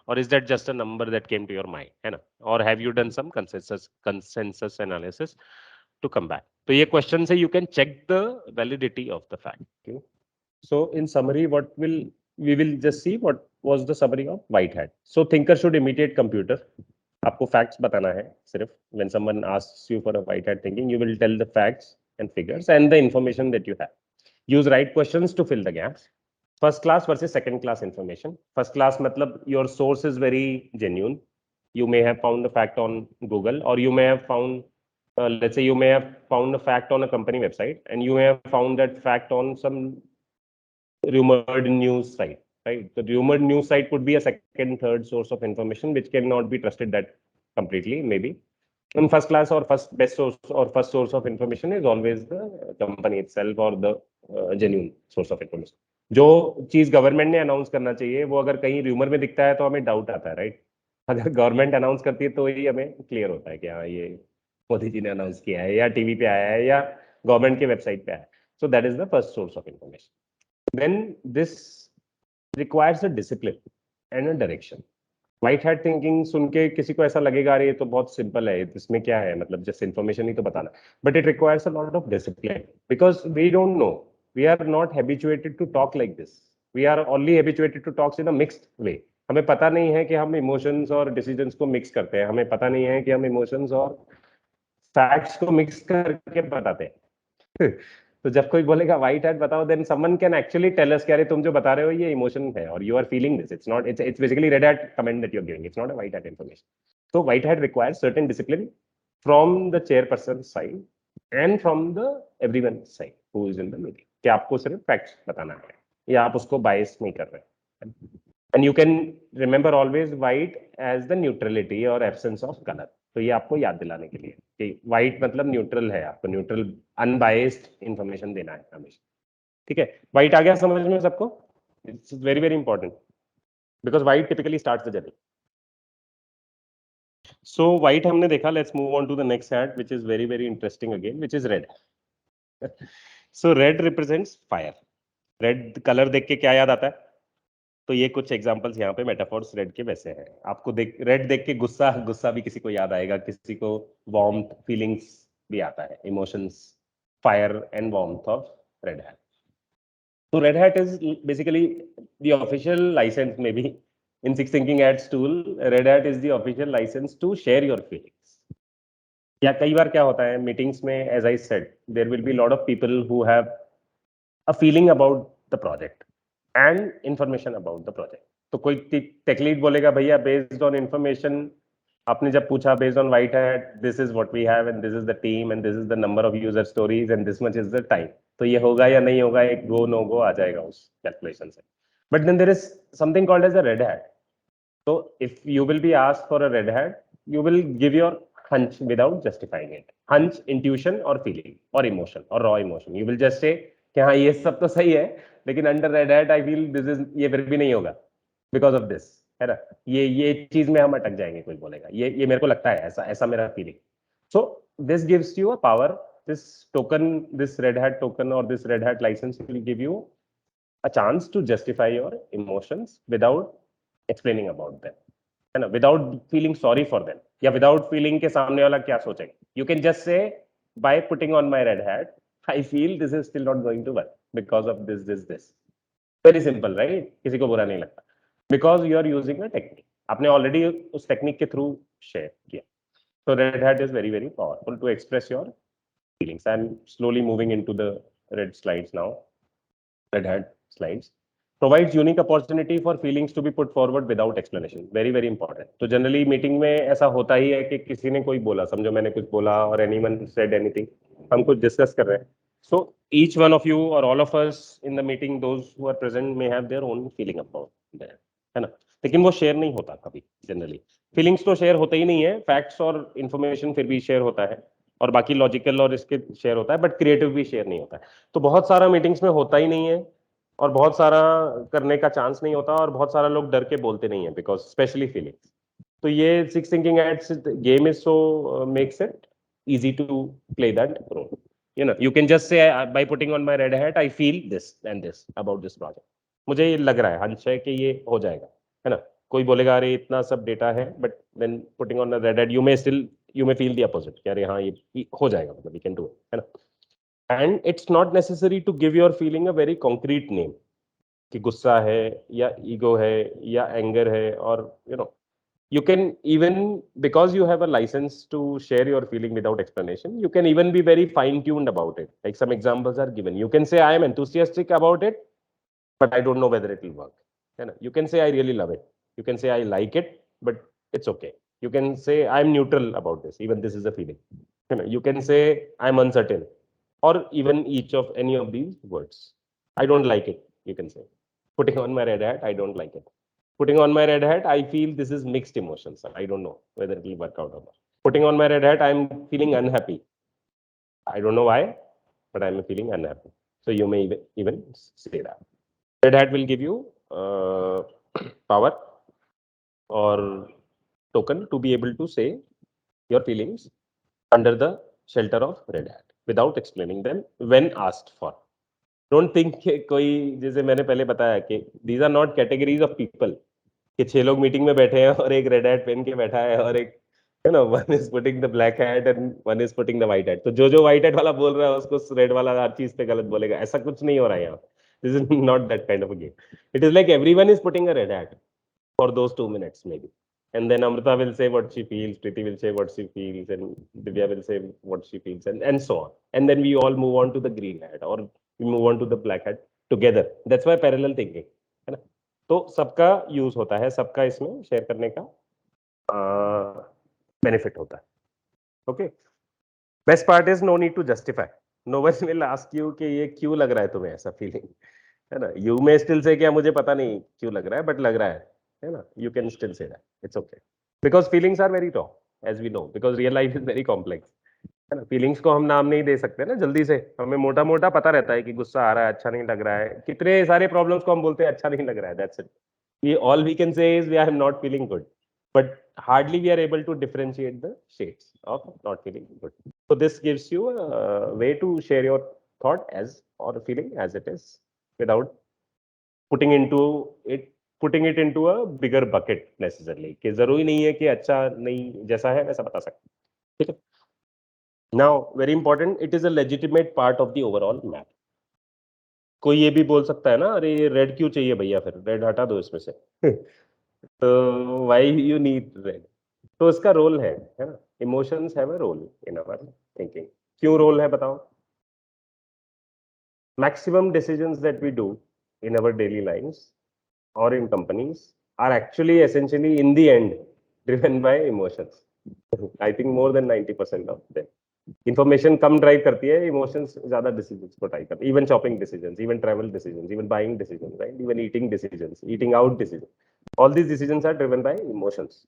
और is that just a number that came to your mind, है ना. और have you done some consensus analysis to come back. तो ये क्वेश्चन से you can check the validity of the fact. So in summary what will we will just see what was the summary of white hat. So thinker should imitate computer. आपको facts बताना है सिर्फ. when someone asks you for a white hat thinking, you will tell the facts and figures and the information that you have. Use right questions to fill the gaps. First class versus second class information. First class मतलब your source is very genuine. You may have found a fact on Google, or you may have found, let's say you may have found a fact on a company website, and you may have found that fact on some rumored news site, right? The rumored news site could be a second, third source of information which cannot be trusted that completely, maybe. And first class or first best source or first source of information is always the company itself or the genuine source of information. जो चीज government ने announce करना चाहिए, वो अगर कहीं rumour में दिखता है तो हमें डाउट आता है, राइट. अगर गवर्नमेंट अनाउंस करती है तो ही हमें क्लियर होता है कि हाँ ये मोदी जी ने अनाउंस किया है, या टीवी पे आया है, या गवर्नमेंट के वेबसाइट पे आया है. So that is the first source of information. then this requires a discipline and a direction. White hat thinking सुन के किसी को ऐसा लगेगा अरे ये तो बहुत सिंपल है, इसमें क्या है, मतलब जस्ट इन्फॉर्मेशन ही तो बताना. But it requires a lot of discipline, because we don't know, we are not habituated to talk like this. We are only habituated to talk in a mixed way. हमें पता नहीं है कि हम emotions और डिसीजंस को mix करते हैं. हमें पता नहीं है कि हम इमोशंस और फैक्ट्स को मिक्स करके बताते हैं. तो जब कोई बोलेगा व्हाइट हैट बताओ, then someone can actually tell us कि अरे तुम जो बता रहे हो ये इमोशन है और you are feeling this. It's not, it's basically red hat comment that you are giving. It's not a white hat information. तो white hat requires certain discipline from the chairperson side and from the everyone side who is in the meeting, कि आपको सिर्फ facts बताना है या आप उसको बायस नहीं कर रहे हैं. And you can remember always white as the neutrality और एब्सेंस ऑफ कलर. तो ये आपको याद दिलाने के लिए कि व्हाइट मतलब न्यूट्रल है, आपको न्यूट्रल अनबायस्ड इंफॉर्मेशन देना है हमेशा. ठीक है, व्हाइट आ गया समझ में सबको. It's very very important because white typically starts the journey. So white हमने देखा. Let's move on to the next hat which is very very interesting again, which is red. So red represents fire. Red colour देख के क्या याद आता है? तो ये कुछ एग्जांपल्स यहाँ पे मेटाफॉर्स रेड के वैसे हैं. आपको रेड देख के गुस्सा गुस्सा भी किसी को याद आएगा, किसी को वार्मथ फीलिंग्स भी आता है, emotions, fire and warmth of red hat. तो red hat is basically the official licence, maybe in six thinking hats tool, red hat is the official license to share your feelings. या कई बार क्या होता है meetings में, as I said, there will be lot of people who have a feeling about the project and information about the project. तो कोई tech lead बोलेगा भैया बेस्ड ऑन इंफॉर्मेशन, आपने जब पूछा based on white hat, this is what we have and this is the team and this is the number of user stories and this much is the time, तो ये होगा या नहीं होगा, एक गो नो गो आ जाएगा उस कैलकुलेशन से. But then there is something called as a red hat. So if you will be asked for a red hat, you will give your hunch without justifying it. Hunch, intuition or feeling or emotion or raw emotion. You will just say कि हाँ ये सब तो सही है, लेकिन under red hat I feel this is, ये फिर भी नहीं होगा बिकॉज ऑफ दिस, है ना. ये चीज में हम अटक जाएंगे, कोई बोलेगा ये मेरे को लगता है ऐसा, ऐसा मेरा feeling. So this gives you a power. This token, this red hat token और this red hat licence will give you a chance to justify your emotions without explaining about them, है ना, without feeling sorry for them या without feeling के सामने वाला क्या सोचेगा. You can just say by putting on my red hat, I feel this is still not going to work because of this. Very simple, right? किसी को बुरा नहीं लगता because you are using a technique. आपने already उस technique के through share किया. So red hat is very very powerful to express your feelings. I'm slowly moving into the red slides now. Red Hat slides provides unique opportunity for feelings to be put forward without explanation. Very very important. तो generally meeting में ऐसा होता ही है कि किसी ने कोई बोला, समझो मैंने कुछ बोला और anyone said anything, हम कुछ डिस्कस कर रहे हैं. So each one of you or all of us in the meeting, those who are present may have their own feeling about that, है ना. लेकिन वो शेयर नहीं होता कभी. जनरली फीलिंग्स तो शेयर होते ही नहीं है, फैक्ट्स और इन्फॉर्मेशन फिर भी शेयर होता है और बाकी लॉजिकल और इसके शेयर होता है, बट क्रिएटिव भी शेयर नहीं होता है. तो बहुत सारा मीटिंग्स में होता ही नहीं है और बहुत सारा करने का चांस नहीं होता और बहुत सारा लोग डर के बोलते नहीं है बिकॉज स्पेशली फीलिंग्स. तो ये six thinking aids game is so makes it easy to play that role. You know, you can just say by putting on my red hat, I feel this and this about this project. मुझे ये लग रहा है, hunch है कि ये हो जाएगा, है ना. कोई बोलेगा अरे इतना सब डेटा है, but then putting on the red hat you may feel the opposite कि अरे हाँ ये हो जाएगा, मतलब वी कैन डू इट, है ना. And it's not necessary to give your feeling a very concrete name कि गुस्सा है या ईगो है या एंगर है, और you know you can even, because you have a license to share your feeling without explanation, you can even be very fine tuned about it. Like some examples are given. You can say I am enthusiastic about it, but I don't know whether it will work, you can say I really love it, you can say I like it, but it's okay. You can say I'm neutral about this, even this is a feeling. You can say I'm uncertain, or even each of any of these words. I don't like it, you can say. Putting on my red hat, I don't like it. Putting on my red hat, I feel this is mixed emotions, I don't know whether it will work out or not. Putting on my red hat, I'm feeling unhappy, I don't know why, but I'm feeling unhappy. So you may even say that. Red hat will give you power or token to be able to say your feelings under the shelter of red hat without explaining them when asked for. Don't think कोई, जैसे मैंने पहले बताया कि these are not categories of people, कि 6 लोग meeting में बैठे हैं और एक रेड हैट पहन के बैठा है और एक, है ना, one is putting the black hat and one is putting the white hat. तो जो व्हाइट हैट वाला बोल रहा है उसको रेड वाला हर चीज पे गलत बोलेगा, ऐसा कुछ नहीं हो रहा है यहाँ. This is not that kind of a game. It is like everyone is putting a red hat for those 2 minutes maybe, and then Amrita will say what she feels, Preeti will say what she feels, and Divya will say what she feels, and so on, and then we all move on to the green hat or we move on to the black hat together. That's why parallel thinking, है ना. तो सबका use होता है, सबका इसमें share करने का बेनिफिट होता है. Okay, best part is no need to justify. No one will ask you कि ये क्यों लग रहा है तुम्हें ऐसा फीलिंग, है ना. यू मे स्टिल से क्या मुझे पता नहीं क्यों लग रहा है, बट लग रहा है ना. You can still say that, it's okay, because feelings are very raw, as we know, because real life is very complex, है ना. फीलिंग्स को हम नाम नहीं दे सकते ना जल्दी से. हमें मोटा मोटा पता रहता है कि गुस्सा आ रहा है, अच्छा नहीं लग रहा है, कितने सारे प्रॉब्लम्स को हम बोलते हैं अच्छा नहीं लग रहा है, that's it. We all we can say is we are not feeling good, but hardly we are able to differentiate the shades of not feeling good. So this gives you a way to share your thought as or feeling as it is without putting into it putting it into a bigger bucket necessarily, कि जरूरी नहीं है कि अच्छा नहीं जैसा है वैसा बता सकते. ठीक है. Now very important, it is a legitimate part of the overall map. कोई ये भी बोल सकता है ना, अरे ये रेड क्यों चाहिए भैया, फिर रेड हटा दो इसमें से. तो व्हाई यू नीड रेड. तो इसका रोल है ना. Emotions have a role in our thinking. क्यों रोल है बताओ. Maximum decisions that we do in our daily lives or in companies are actually essentially in the end driven by emotions. I think more than 90% of them. Information come drive करती है, emotions ज्यादा decisions को drive करती है. Even shopping decisions, even travel decisions, even buying decisions, right? Even eating decisions, eating out decisions. All these decisions are driven by emotions.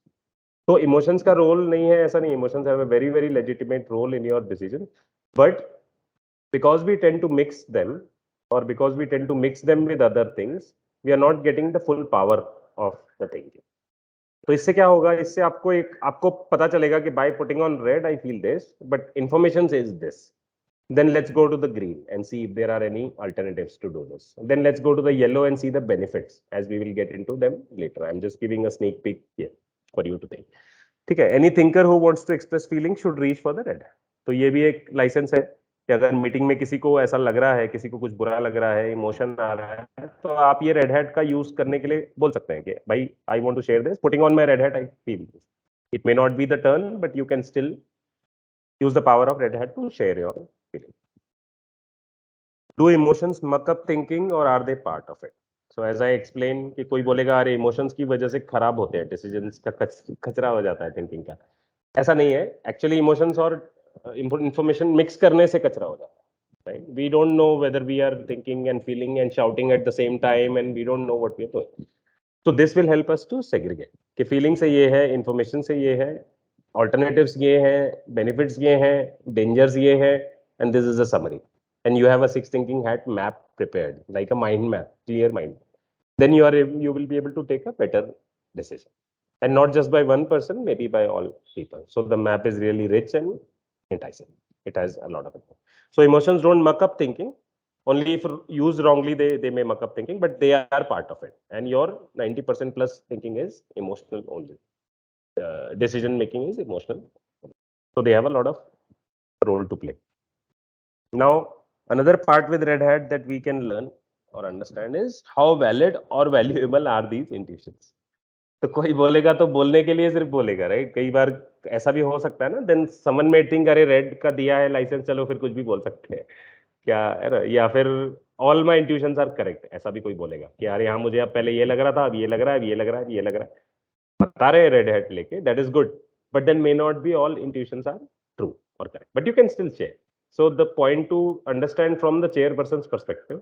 तो emotions का role नहीं है, ऐसा नहीं. Emotions have a very very legitimate role in your decision, but because we tend to mix them, or because we tend to mix them with other things, we are not getting the full power of the thinking. तो इससे क्या होगा, इससे आपको पता चलेगा कि by putting on red I feel this, but information says this. Then let's go to the green and see if there are any alternatives to do this. Then let's go to the yellow and see the benefits, as we will get into them later. I'm just giving a sneak peek here for you to think. ठीक है, any thinker who wants to express feelings should reach for the red. तो ये भी एक licence है कि अगर meeting में किसी को ऐसा लग रहा है, किसी को कुछ बुरा लग रहा है, इमोशन आ रहा है, तो आप ये रेड हैट का यूज करने के लिए बोल सकते हैं कि भाई I want to share this, putting on my red hat I feel this. It may not be the turn, but you can still use the power of red hat to share your feeling. Do emotions muck up thinking or are they part of it? So as I explained कि कोई बोलेगा अरे emotions की वजह से खराब होते हैं डिसीजंस का, कचरा हो जाता है थिंकिंग का. ऐसा नहीं है. एक्चुअली इमोशंस और इंफॉर्मेशन मिक्स करने से कचरा हो जाता है. Right? We don't know whether we are thinking and feeling and shouting at the same time, and we don't know what we are doing. So this will help us to segregate कि feeling से ये है, information से ये है, alternatives ये है, benefits ये हैं, dangers ये है, and this is a summary. And you have a six thinking hat map prepared, like a mind map, clear mind. Then you will be able to take a better decision, and not just by one person, maybe by all people. So the map is really rich and enticing. It has a lot of it. So emotions don't muck up thinking. Only if used wrongly, they may muck up thinking, but they are part of it. And your 90% plus thinking is emotional only. Decision making is emotional. So they have a lot of role to play. Now, another part with Red Hat that we can learn or understand is how valid or valuable are these intuitions. तो कोई बोलेगा तो बोलने के लिए सिर्फ बोलेगा, right? कई बार ऐसा भी हो सकता है ना, देन समन में थिंक अरे रेड का दिया है लाइसेंस, चलो फिर कुछ भी बोल सकते हैं क्या है ना? या फिर all my intuitions are correct, ऐसा भी कोई बोलेगा कि यार यहाँ मुझे अब पहले ये लग रहा था, अब ये लग रहा है, अब ये लग रहा है, अब ये लग रहा है. बता रहे रेड हैट लेके, that is good, but then may not be all intuitions are true और correct, but you can still share. So the point to understand from the chairperson's perspective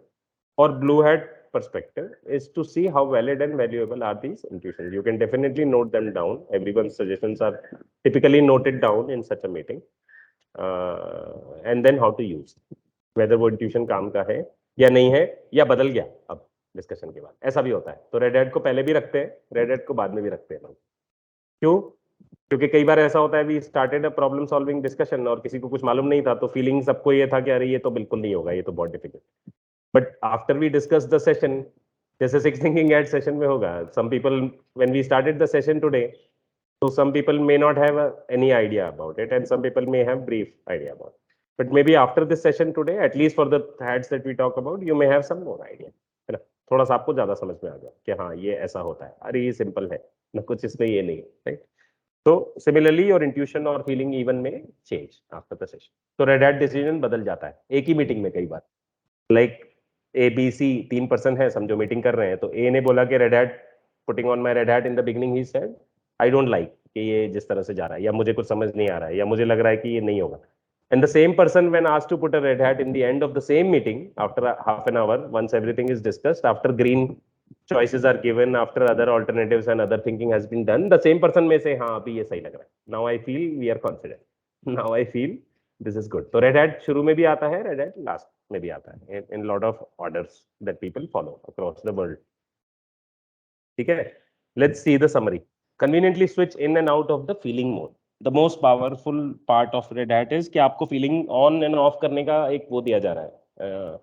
or blue hat perspective is to see how valid and valuable are these intuitions. You can definitely note them down. Everyone's suggestions are typically noted down in such a meeting, and then how to use whether वो intuition काम का है या नहीं है या बदल गया अब डिस्कशन के बाद. ऐसा भी होता है. तो रेड हैट को पहले भी रखते हैं, रेड हैट को बाद में भी रखते हैं लोग. क्यों? क्योंकि कई बार ऐसा होता है we started a problem solving discussion और किसी को कुछ मालूम नहीं था, तो फीलिंग सबको ये था कि अरे ये तो बिल्कुल नहीं होगा, ये तो बहुत difficult. But after we discuss the session, जैसे सिक्स थिंकिंग एट सेशन में होगा, some people when we started the session today, so some people may not have any idea about it and some people may have brief idea about it. But maybe after this session today, at least for the hats that we talk about, you may have some more idea, है ना? थोड़ा सा आपको ज्यादा समझ में आ गया कि हाँ ये ऐसा होता है, अरे ये सिंपल है ना, कुछ इसमें ये नहीं है, right? So similarly, your intuition or feeling even may change after the session. तो रेड हैट डिसीजन बदल जाता है एक ही मीटिंग में कई बार. Like A B C 3 person है, समझो मीटिंग कर रहे हैं, तो ए ने बोला कि red hat, putting on my red hat in the beginning he said I don't like कि ये जिस तरह से जा रहा है, या मुझे कुछ समझ नहीं आ रहा है, या मुझे लग रहा है कि ये नहीं होगा. And the same person when asked to put a red hat in the end of the same meeting after half an hour, once everything is discussed, after green choices are given, after other alternatives and other thinking has been done, the same person may say हाँ अभी ये सही लग रहा है, now I feel we are confident, now I feel this is good. तो red hat शुरू में भी आता है, red hat last में भी आता है, in lot of orders that people follow across the world. ठीक है, let's see the summary. Conveniently switch in and out of the feeling mode. The most powerful part of Red Hat is कि आपको feeling on and off करने का एक वो दिया जा रहा है,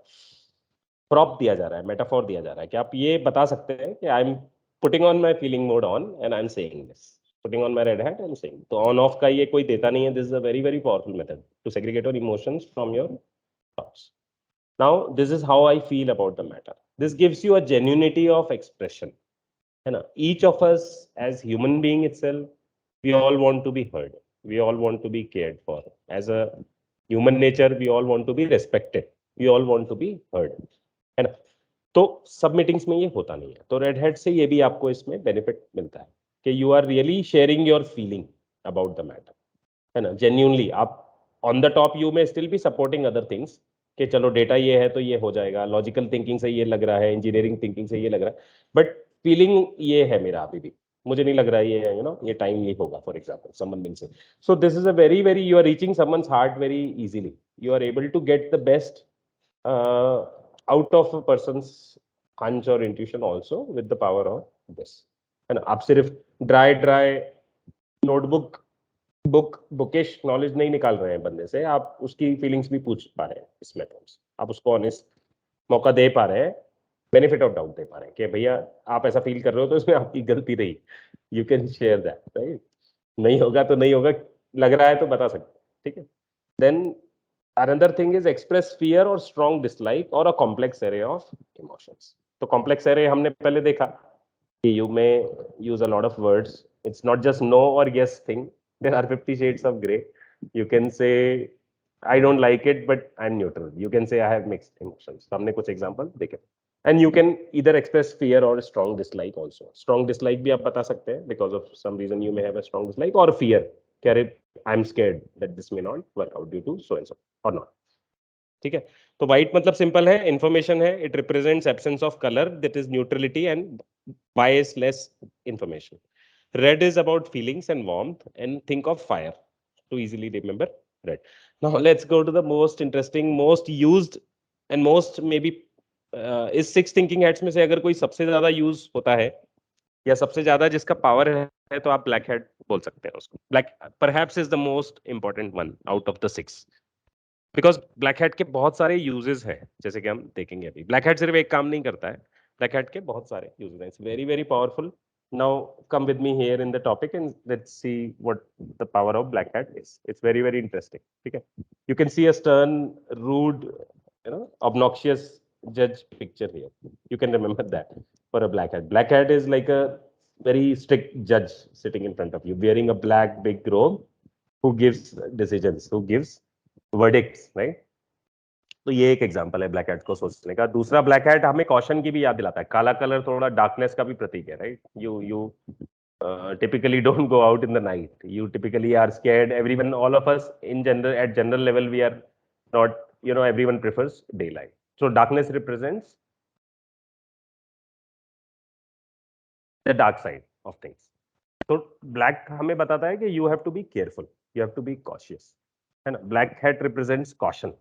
prop दिया जा रहा है, metaphor दिया जा रहा है कि आप ये बता सकते हैं कि I'm putting on my feeling mode on and I'm saying this. Putting on my Red Hat, I'm saying. तो on off का ये कोई देता नहीं है. This is a very very powerful method to segregate your emotions from your thoughts. Now this is how I feel about the matter. This gives you a genuinity of expression. है ना? Each of us as human being itself, we all want to be heard, we all want to be cared for. As a human nature, we all want to be respected, we all want to be heard, है ना? तो सब meetings में ये होता नहीं है, तो रेड हैट से ये भी आपको इसमें बेनिफिट मिलता है कि you are really sharing your feeling about the matter, है ना, जेन्यूनली आप ऑन द टॉप यू में स्टिल भी सपोर्टिंग अदर थिंग्स कि चलो डेटा ये है तो ये हो जाएगा, लॉजिकल थिंकिंग से ये लग रहा है, इंजीनियरिंग थिंकिंग से ये लग रहा है, बट फीलिंग ये है मेरा अभी भी, मुझे नहीं लग रहा है ये, ये टाइम ये होगा, for example someone will say, so this is a very very, you are reaching someone's heart very easily, you are able to get the best out of a person's hunch or intuition also with the power of this, है ना, आप सिर्फ dry dry notebook bookish knowledge नहीं निकाल रहे हैं बंदे से, आप उसकी फीलिंग्स भी पूछ पा रहे हैं इस मेथड से, आप उसको ऑनेस्ट मौका दे पा रहे हैं, बेनिफिट ऑफ डाउट दे पा रहे हैं कि भैया आप ऐसा फील कर रहे हो तो इसमें आपकी गलती रही, you can share that, right, नहीं होगा तो नहीं होगा, लग रहा है तो बता सकते हैं, ठीक है। Then another thing is express fear और स्ट्रॉन्ग डिसलाइक और a complex array of emotions. तो कॉम्प्लेक्स एरे हमने पहले देखा कि you may use a lot of words. It's not just no or yes thing. There are 50 shades of gray. You can say, I don't like it, but I'm neutral. You can say, I have mixed emotions. हमने कुछ example देखे. And you can either express fear or strong dislike also. Strong dislike भी आप बता सकते हैं because of some reason you may have a strong dislike or fear. कि अरे I'm scared that this may not work out due to so and so or not. ठीक है, तो व्हाइट मतलब सिंपल है, इंफॉर्मेशन है, it represents absence of colour, that is neutrality and biasless information. Red is about feelings and warmth, and think of fire to easily remember red. Now let's go to the most interesting, most used and most maybe इस six thinking heads में से अगर कोई सबसे ज्यादा use होता है या सबसे ज्यादा जिसका पावर है तो आप ब्लैक हेड बोल सकते हैं उसको, black perhaps is the most important one out of the six, because black hat के बहुत सारे यूजेस हैं, जैसे कि हम देखेंगे अभी, ब्लैक हैट सिर्फ एक काम नहीं करता है, ब्लैक हैट के बहुत सारे यूजेस हैं, it's very very powerful. Now come with me here in the topic and let's see what the power of black hat is, it's very very interesting, ठीक है। You can see a stern rude obnoxious judge picture here, you can remember that for a black hat. Black hat is like a very strict judge sitting in front of you wearing a black big robe, who gives decisions, who gives verdicts, right? तो ये एक example है black hat को सोचने का। दूसरा, black hat हमें caution की भी याद दिलाता है, काला कलर थोड़ा डार्कनेस का भी प्रतीक है, right? You typically don't go out in the night, you typically are scared, everyone, all of us in general, at general level, we are not, everyone prefers daylight, so darkness represents the dark side of things. तो black हमें बताता है कि you have to be careful, you have to be cautious, है ना। Black hat represents caution,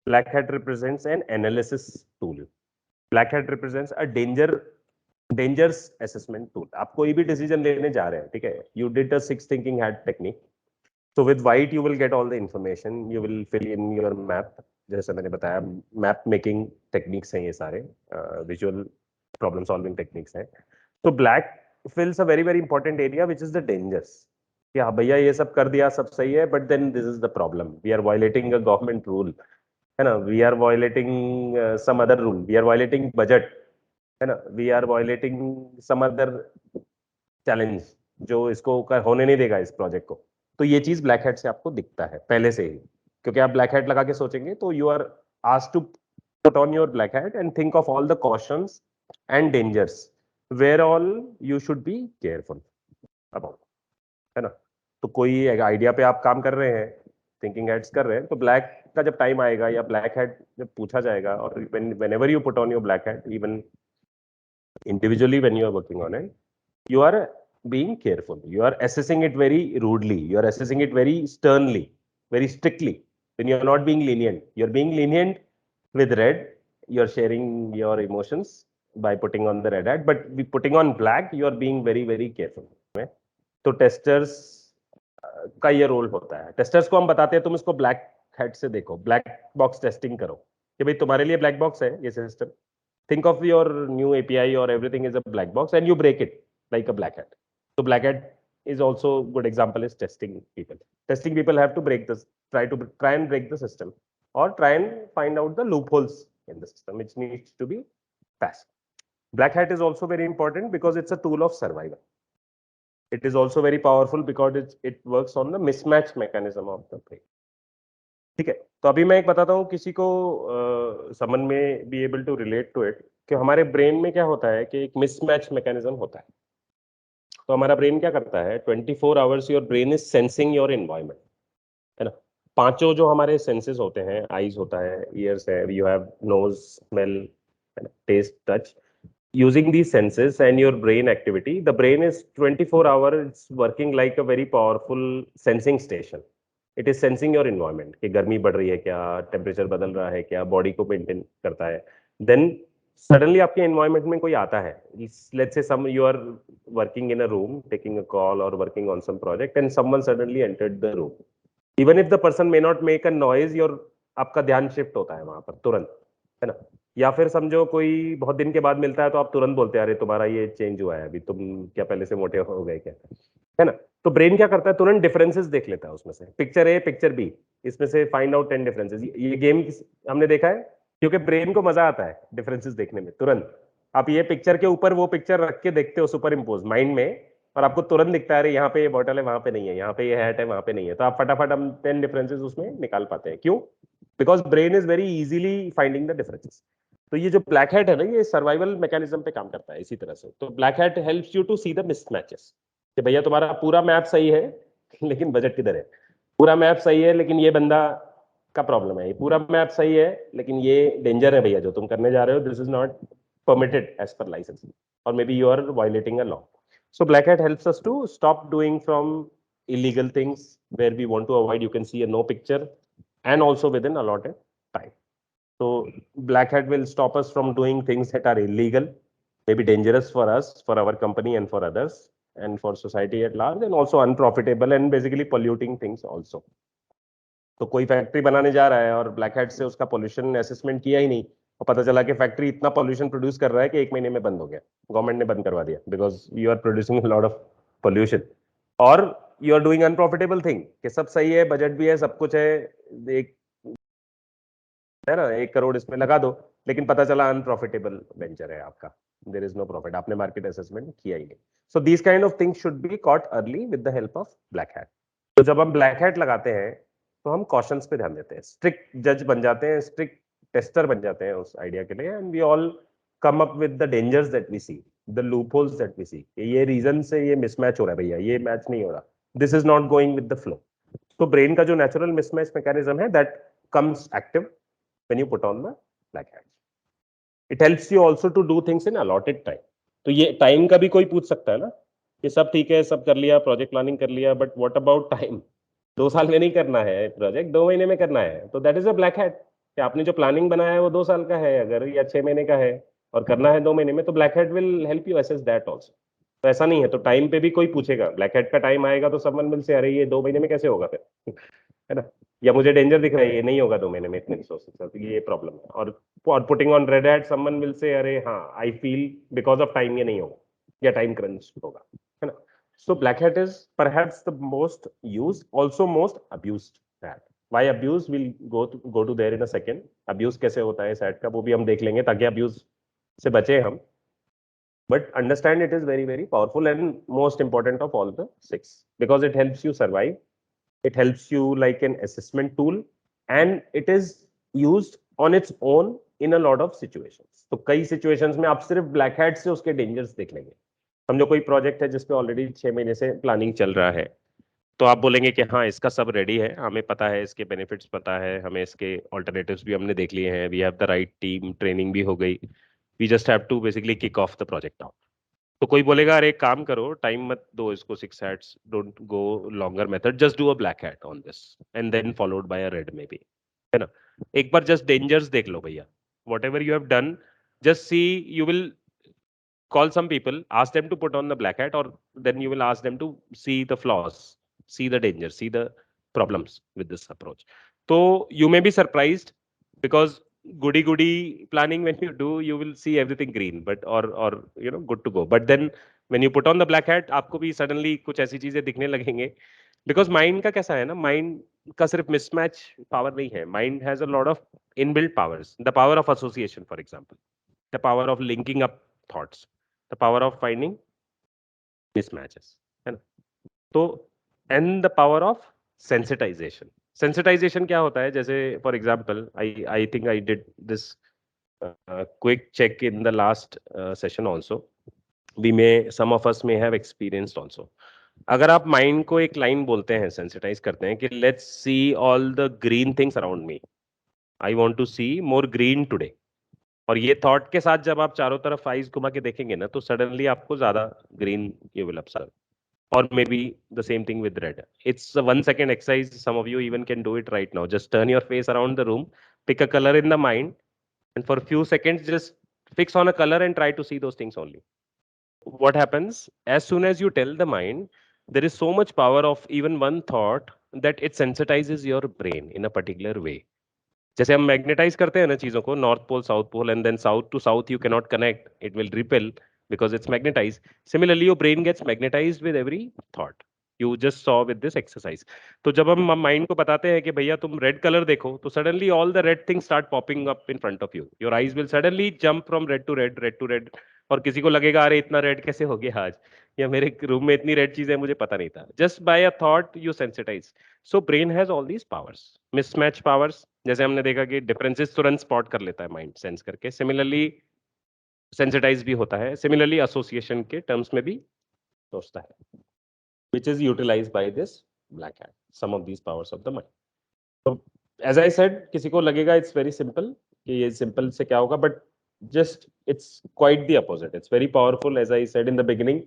black hat represents an analysis tool, black hat represents a dangerous assessment tool। आप कोई भी डिसीजन लेने जा रहे हैं, ठीक है, you did a six thinking hat technique, so with white you will get all the information, you will fill in your map, जैसे मैंने बताया मैप मेकिंग टेक्निक्स हैं ये सारे, विजुअल प्रॉब्लम सॉल्विंग टेक्निक्स हैं। तो black fills a very very important area which is the dangers, कि हाँ भैया ये सब कर दिया, सब सही है, but then this is the problem, we are violating a government rule, है ना, we are violating some other rule, we are violating budget, है ना, we are violating some other challenge जो इसको होने नहीं देगा इस प्रोजेक्ट को। तो ये चीज ब्लैक हेड से आपको दिखता है पहले से ही, क्योंकि आप ब्लैक हेड लगा के सोचेंगे तो you are asked to put on your black head and think of all the cautions and dangers where all you should be careful about, है ना। तो कोई आइडिया पे आप काम कर रहे हैं, थिंकिंग हेड्स कर रहे हैं, तो ब्लैक का जब टाइम आएगा या ब्लैक हेड जब पूछा जाएगा, और whenever you put on your black hat, even individually when you are working on it, you are being careful, you are assessing it very rudely, you are assessing it very sternly, very strictly. When you are not being lenient, you are being lenient with red, you are sharing your emotions by putting on the red hat, but putting on black, you are being very very careful। तो testers का ये role होता है, testers को हम बताते हैं तुम इसको ब्लैक हेड से देखो, ब्लैक बॉक्स टेस्टिंग करो, कि भाई तुम्हारे लिए ब्लैक बॉक्स है ये system, think of your new API or everything is a black box and you break it like a black hat. So black hat is also good example is testing people. Testing people have to break this, try and break the system, or try and find out the loopholes in the system which needs to be passed. Black hat is also very important because it's a tool of survival. It is also very powerful because it works on the mismatch mechanism of the brain. ठीक है, तो अभी मैं एक बताता हूँ किसी को समन में be able to relate to it, कि हमारे ब्रेन में क्या होता है कि एक मिसमैच मैकेनिज्म होता है। तो हमारा ब्रेन क्या करता है, 24 hours your brain is sensing your environment, है ना। पांचों जो हमारे सेंसेस होते हैं, आईज होता है, ईयर्स है, you have nose, smell, taste, touch, using these senses and your brain activity, the brain is 24 hours, it's working like a very powerful sensing station. It is sensing your environment कि गर्मी बढ़ रही है क्या, temperature बदल रहा है क्या, बॉडी को मेंटेन करता है। देन सडनली आपके एनवायरनमेंट में कोई आता है, let's say some you are working in a room taking a call और working on some project and someone suddenly entered the room, even if the person may not make a noise, your आपका ध्यान shift होता है वहां पर तुरंत, है ना। या फिर समझो कोई बहुत दिन के बाद मिलता है तो आप तुरंत बोलते हैं अरे तुम्हारा ये चेंज हुआ है, अभी तुम क्या पहले से मोटे हो गए क्या, है ना। तो ब्रेन क्या करता है, तुरंत डिफरेंसेस देख लेता है उसमें से, पिक्चर ए पिक्चर बी, इसमें से फाइंड आउट 10 डिफरेंसेस। ये गेम हमने देखा है क्योंकि ब्रेन को मजा आता है डिफरेंसेस देखने में तुरंत। आप ये पिक्चर के ऊपर वो पिक्चर रख के देखते हो सुपर इम्पोज माइंड में, और आपको तुरंत दिखता है अरे यहाँ पे ये बॉटल है वहां पे नहीं है, यहाँ पे ये हैट है वहां पे नहीं है, तो आप फटाफट हम 10 डिफरेंसेस उसमें निकाल पाते हैं। क्यों? Because brain is very easily finding the differences. तो ये जो ब्लैक हेट है ना, ये सर्वाइवल मैकेनिज्म पे काम करता है इसी तरह से। तो black hat helps you to see the mismatches, कि भैया तुम्हारा पूरा मैप सही है लेकिन बजट किधर है, पूरा मैप सही है लेकिन ये बंदा का प्रॉब्लम है, ये पूरा मैप सही है लेकिन ये डेंजर है भैया जो तुम करने जा रहे हो, this is not permitted as per license, or maybe you are violating a law. So black hat helps us to stop doing from illegal things where we want to avoid, you can see a no picture, and also within allotted time. So black hat will stop us from doing things that are illegal, maybe dangerous for us, for our company and for others, and for society at large, and also unprofitable and basically polluting things also. तो कोई factory बनाने जा रहा है और black hate से उसका pollution assessment किया ही नहीं, और पता चला कि फैक्ट्री इतना पोल्यूशन प्रोड्यूस कर रहा है कि 1 महीने में बंद हो गया, गवर्नमेंट ने बंद करवा दिया, because you are producing lot of pollution. और you are doing unprofitable thing, कि सब सही है, बजट भी है, सब कुछ है, एक है ना, 1 करोड़ इसमें लगा दो, लेकिन पता चला अनप्रॉफिटेबल वेंचर है आपका, देर इज नो प्रॉफिट, आपने मार्केट असेसमेंट किया ही नहीं। So these kind of things should be caught early with the help of black hat. तो जब हम ब्लैक हैट लगाते हैं तो हम कॉशंस पे ध्यान देते हैं, स्ट्रिक्ट जज बन जाते हैं, स्ट्रिक्ट टेस्टर बन जाते हैं उस आइडिया के लिए, and we all come up with the dangers that we see, the loopholes that we see, ये रीजन से ये मिसमैच हो रहा है भैया, ये मैच नहीं हो रहा, this is not going with the flow. तो ब्रेन का जो नेचुरल मिसमैच मैकेनिज्म है, that comes active when you put on the black hat. It helps you also to do things in allotted time. तो ये time का भी कोई पूछ सकता है ना, कि सब ठीक है, सब कर लिया, प्रोजेक्ट प्लानिंग कर लिया, बट व्हाट अबाउट टाइम, 2 साल में नहीं करना है प्रोजेक्ट, 2 महीने में करना है, तो that is a black hat, कि आपने जो प्लानिंग बनाया है वो 2 साल का है अगर, या 6 महीने का है, और करना है 2 महीने में, तो black hat will help you assess that also. तो ऐसा नहीं है, तो टाइम पे भी कोई पूछेगा, ब्लैक हैट का टाइम आएगा तो सब मन मिल से, अरे ये 2 महीने में कैसे होगा फिर है ना, या मुझे डेंजर दिख रहा है, ये नहीं होगा 2 महीने में इतने रिसोर्सेज, तो ये प्रॉब्लम है। और putting on red hat, someone will say अरे हाँ I feel because of time ये नहीं होगा, या टाइम क्रंच होगा, है ना। So black hat is perhaps the most used, also most abused hat. Why abuse, will go to there in a second. Abuse कैसे होता है इस हैट का वो भी हम देख लेंगे, ताकि अब्यूज से बचे हम, but understand it is very very powerful and most important of all the 6, because it helps you survive, it helps you like an assessment tool, and it is used on its own in a lot of situations. तो कई situations में आप सिर्फ black hat से उसके dangers देख लेंगे। समझो कोई प्रोजेक्ट है जिसपे ऑलरेडी 6 महीने से प्लानिंग चल रहा है, तो आप बोलेंगे कि हाँ इसका सब रेडी है, हमें पता है इसके बेनिफिट्स, पता है हमें इसके ऑल्टरनेटिव्स भी हमने देख लिए हैं, we have the right team, training भी हो गई, we just have to basically kick off the project now. तो कोई बोलेगा अरे एक काम करो, टाइम मत दो इसको 6 hats, don't go longer method, just do a black hat on this and then followed by a red maybe, है ना। एक बार जस्ट डेंजर्स देख लो भैया, whatever you have done, just see, you will call some people, ask them to put on the black hat, or then you will ask them to see the flaws, see the danger, see the problems with this approach. So you may be surprised, because goody goody planning, when you do, you will see everything green, but or good to go. But then when you put on the black hat, आपको भी suddenly कुछ ऐसी चीजें दिखने लगेंगे, because mind का कैसा है ना, mind का सिर्फ mismatch power नहीं है, mind has a lot of inbuilt powers, the power of association, for example, the power of linking up thoughts, the power of finding mismatches, है ना। तो and the power of sensitization, sensitization क्या होता है, जैसे for example I think I did this quick check in the last session also. We may, some of us may have experienced also. अगर आप mind को एक लाइन बोलते हैं, सेंसिटाइज करते हैं कि let's see all the green things around me, I want to see more green today, और ये थॉट के साथ जब आप चारों तरफ आईज घुमा के देखेंगे ना, तो सडनली आपको ज्यादा green you will observe. Or maybe the same thing with red. It's a 1 second exercise. Some of you even can do it right now. Just turn your face around the room, pick a color in the mind, and for a few seconds, just fix on a color and try to see those things only. What happens as soon as you tell the mind, there is so much power of even one thought that it sensitizes your brain in a particular way. जैसे हम magnetise करते हैं ना चीजों को, north pole south pole, and then south to south you cannot connect, it will repel because it's magnetized. Similarly, your brain gets magnetized with every thought you just saw with this exercise. तो जब हम mind को बताते हैं कि भैया तुम red colour देखो, तो suddenly all the red things start popping up in front of you. Your eyes will suddenly jump from red to red, red to red, और किसी को लगेगा अरे इतना रेड कैसे हो गया आज, या मेरे रूम में इतनी रेड चीजें मुझे पता नहीं था. Just by a thought you sensitize. So brain has all these powers, mismatch powers. जैसे हमने देखा कि डिफरेंसेस तुरंत स्पॉट कर लेता है माइंड सेंस करके. सिमिलरली सेंसिटाइज भी होता है, सिमिलरली एसोसिएशन के टर्म्स में भी सोचता है, which is utilized by this black hat, some of these powers of the mind. So as I said, किसी को लगेगा it's very simple कि ये simple से क्या होगा, but just it's quite the opposite. It's very powerful. As I said in the beginning,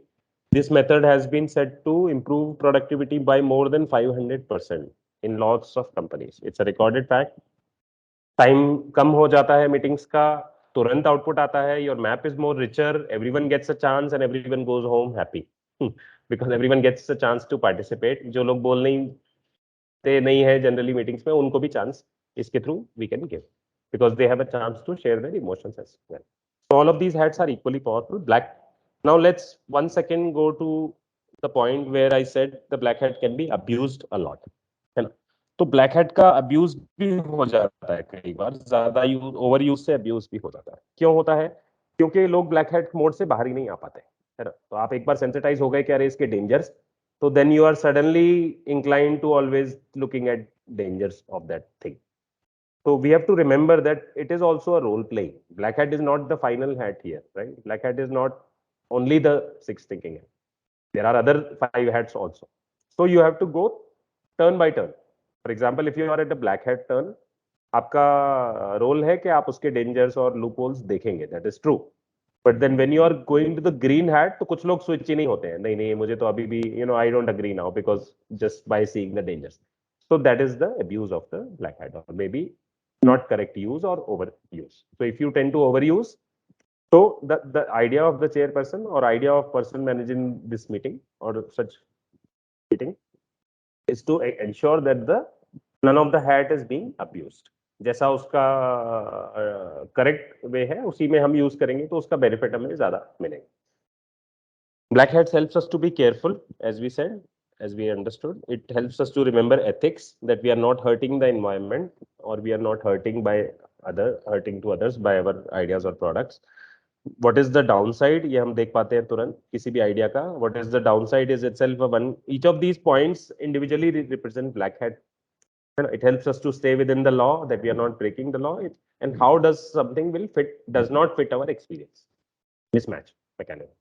this method has been said to improve productivity by more than 500% in lots of companies. It's a recorded fact. Time कम हो जाता है meetings का, तुरंत output आता है, your map is more richer, everyone gets a chance and everyone goes home happy, because everyone gets a chance to participate. जो लोग बोल नहीं है जनरली मीटिंग्स में, उनको भी चांस इसके through we can give, because they have a chance to share their emotions as well. So all of these hats are equally powerful. Black. Now let's 1 second go to the point where I said the black hat can be abused a lot. है ना? तो black head का abuse भी हो जाता है कई बार, ज्यादा यूज, ओवर यूज से अब्यूज भी हो जाता है. क्यों होता है? क्योंकि लोग ब्लैक हेड मोड से बाहर ही नहीं आ पाते, है ना. तो आप एक बार सेंसिटाइज हो गए कि अरे इसके डेंजर्स, तो then you are suddenly incline to always looking at dangers of that thing. So we have to remember that it is also a role playing. Black hat is not the final hat here, right? Black hat is not only the sixth thinking hat. There are other 5 hats also. So you have to go turn by turn. For example, if you are at the black hat turn, आपका role है कि आप उसके dangers और loopholes देखेंगे, that is true. But then when you are going to the green hat, तो कुछ लोग स्विच ही नहीं होते हैं, नहीं नहीं मुझे तो अभी भी I don't agree now because just by seeing the dangers. So that is the abuse of the black hat, or maybe not correct use or overuse. So if you tend to overuse, so the idea of the chairperson or idea of person managing this meeting or such meeting is to ensure that the none of the hat is being abused. जैसा उसका correct way है उसी में हम use करेंगे, तो उसका benefit हमें ज्यादा मिलेगा. Black hats helps us to be careful, as we said, as we understood. It helps us to remember ethics, that we are not hurting the environment or we are not hurting to others by our ideas or products. What is the downside? ये हम देख पाते हैं तुरंत किसी भी idea का. What is the downside is itself a one. Each of these points individually represent black hat. It helps us to stay within the law, that we are not breaking the law. And how does something does not fit our experience? Mismatch mechanism.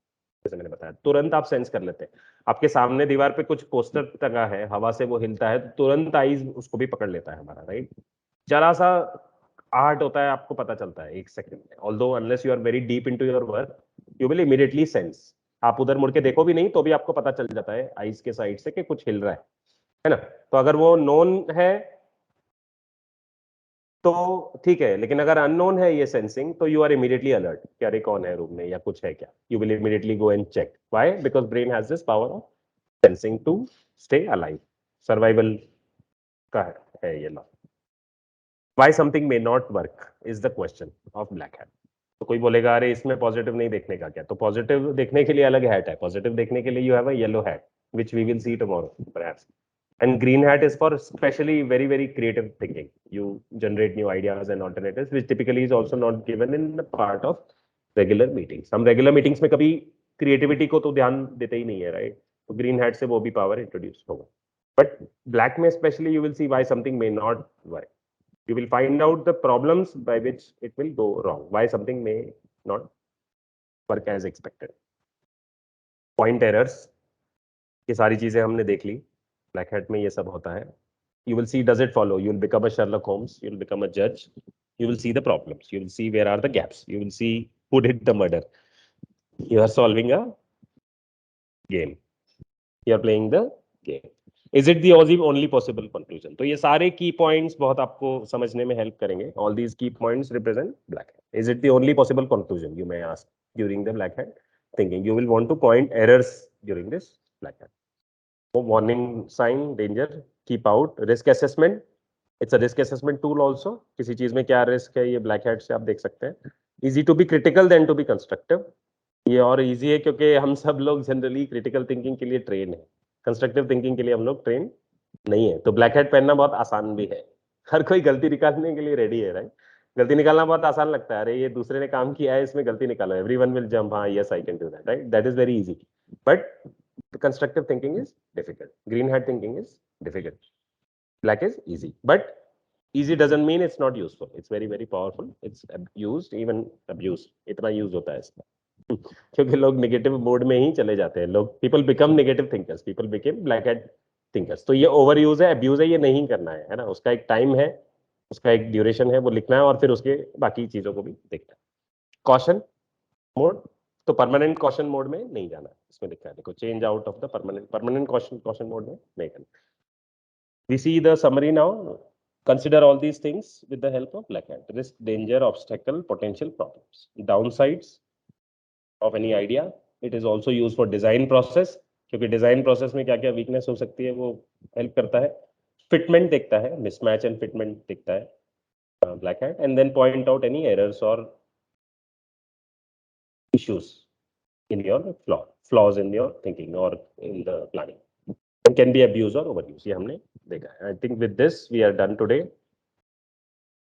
जैसे मैंने बताया, तुरंत आप sense कर लेते हैं. आपके सामने दीवार पे कुछ पोस्टर टंगा है, हवा से वो हिलता है, तो तुरंत आईज उसको भी पकड़ लेता है हमारा, राइट. जरा सा आर्ट होता है, आपको पता चलता है 1 सेकंड में. Although unless you are very deep into your work, you will immediately sense. आप उधर मुड़ के देखो भी नहीं तो भी आपको पता चल जाता है आईज के साइड से कि कुछ हिल रहा है ना. तो अगर वो नोन है तो ठीक है, लेकिन अगर अननोन है ये सेंसिंग, तो यू आर इमीडिएटली अलर्ट कि अरे कौन है रूम में या कुछ है क्या. You will immediately go and check. Why? Because brain has this power of sensing to stay alive. Survival का है ये law. Why something may not work is the question of black hat. तो कोई बोलेगा अरे इसमें पॉजिटिव नहीं देखने का क्या, तो पॉजिटिव देखने के लिए अलग हैट है. पॉजिटिव देखने के लिए you have a yellow hat which we will see tomorrow perhaps. And green hat is for especially very creative thinking. You generate new ideas and alternatives, which typically is also not given in the part of regular meetings. हम regular meetings में कभी creativity को तो ध्यान देते ही नहीं है, right? तो green hat से वो भी power introduce होगा. But black may especially, you will see why something may not work. You will find out the problems by which it will go wrong, why something may not work as expected. Point errors, ये सारी चीजें हमने देख ली. Black hat में ये सब होता है. You will see, does it follow? You will become a Sherlock Holmes. You will become a judge. You will see the problems. You will see where are the gaps. You will see who did the murder. You are solving a game. You are playing the game. Is it the only possible conclusion? तो ये सारे key points बहुत आपको समझने में help करेंगे. All these key points represent black hat. Is it the only possible conclusion? You may ask during the black hat thinking. You will want to point errors during this black hat. Warning sign, danger, keep out, risk assessment. It's a risk assessment tool also. किसी चीज में क्या risk है ये black hat से आप देख सकते हैं. Easy to be critical than to be constructive. ये और इजी है क्योंकि हम सब लोग जनरली क्रिटिकल थिंकिंग के लिए ट्रेन है. कंस्ट्रक्टिव थिंकिंग के लिए हम लोग ट्रेन नहीं है. तो ब्लैक हैट पहनना बहुत आसान भी है. हर कोई गलती निकालने के लिए रेडी है, राइट. गलती निकालना बहुत आसान लगता है. अरे ये दूसरे ने काम किया है, इसमें गलती निकालो. एवरीवन विल जंप, हाँ yes I can do that, right. That is very easy. But constructive thinking is difficult. Green hat thinking is difficult. Black is easy. But easy doesn't mean it's not useful. It's very very powerful. It's used, even abused. इतना use होता है इसका. क्योंकि लोग negative mode में ही चले जाते हैं. लोग people become negative thinkers, people become black hat thinkers. तो ये ओवर यूज है, अब्यूज है, ये नहीं करना है ना. उसका एक टाइम है, उसका एक ड्यूरेशन है, वो लिखना है और फिर उसके बाकी चीजों को भी देखना है. कॉशन मोड, तो परमानेंट कॉशन मोड में नहीं जाना. इसमें लिखा है देखो, change out of the permanent caution mode में नहीं करना. We see the summary now. Consider all these things with the help of black hat. Risk, danger, obstacle, potential problems. Downsides of any idea. It is also used for design process. क्योंकि design process में क्या क्या weakness हो सकती है वो help करता है. फिटमेंट देखता है, मिसमैच एंड फिटमेंट देखता है black hat. And then point out any errors or issues in your flaws in your thinking or in the planning. Can be abuse or over use, ये हमने देखा है. I think with this we are done today.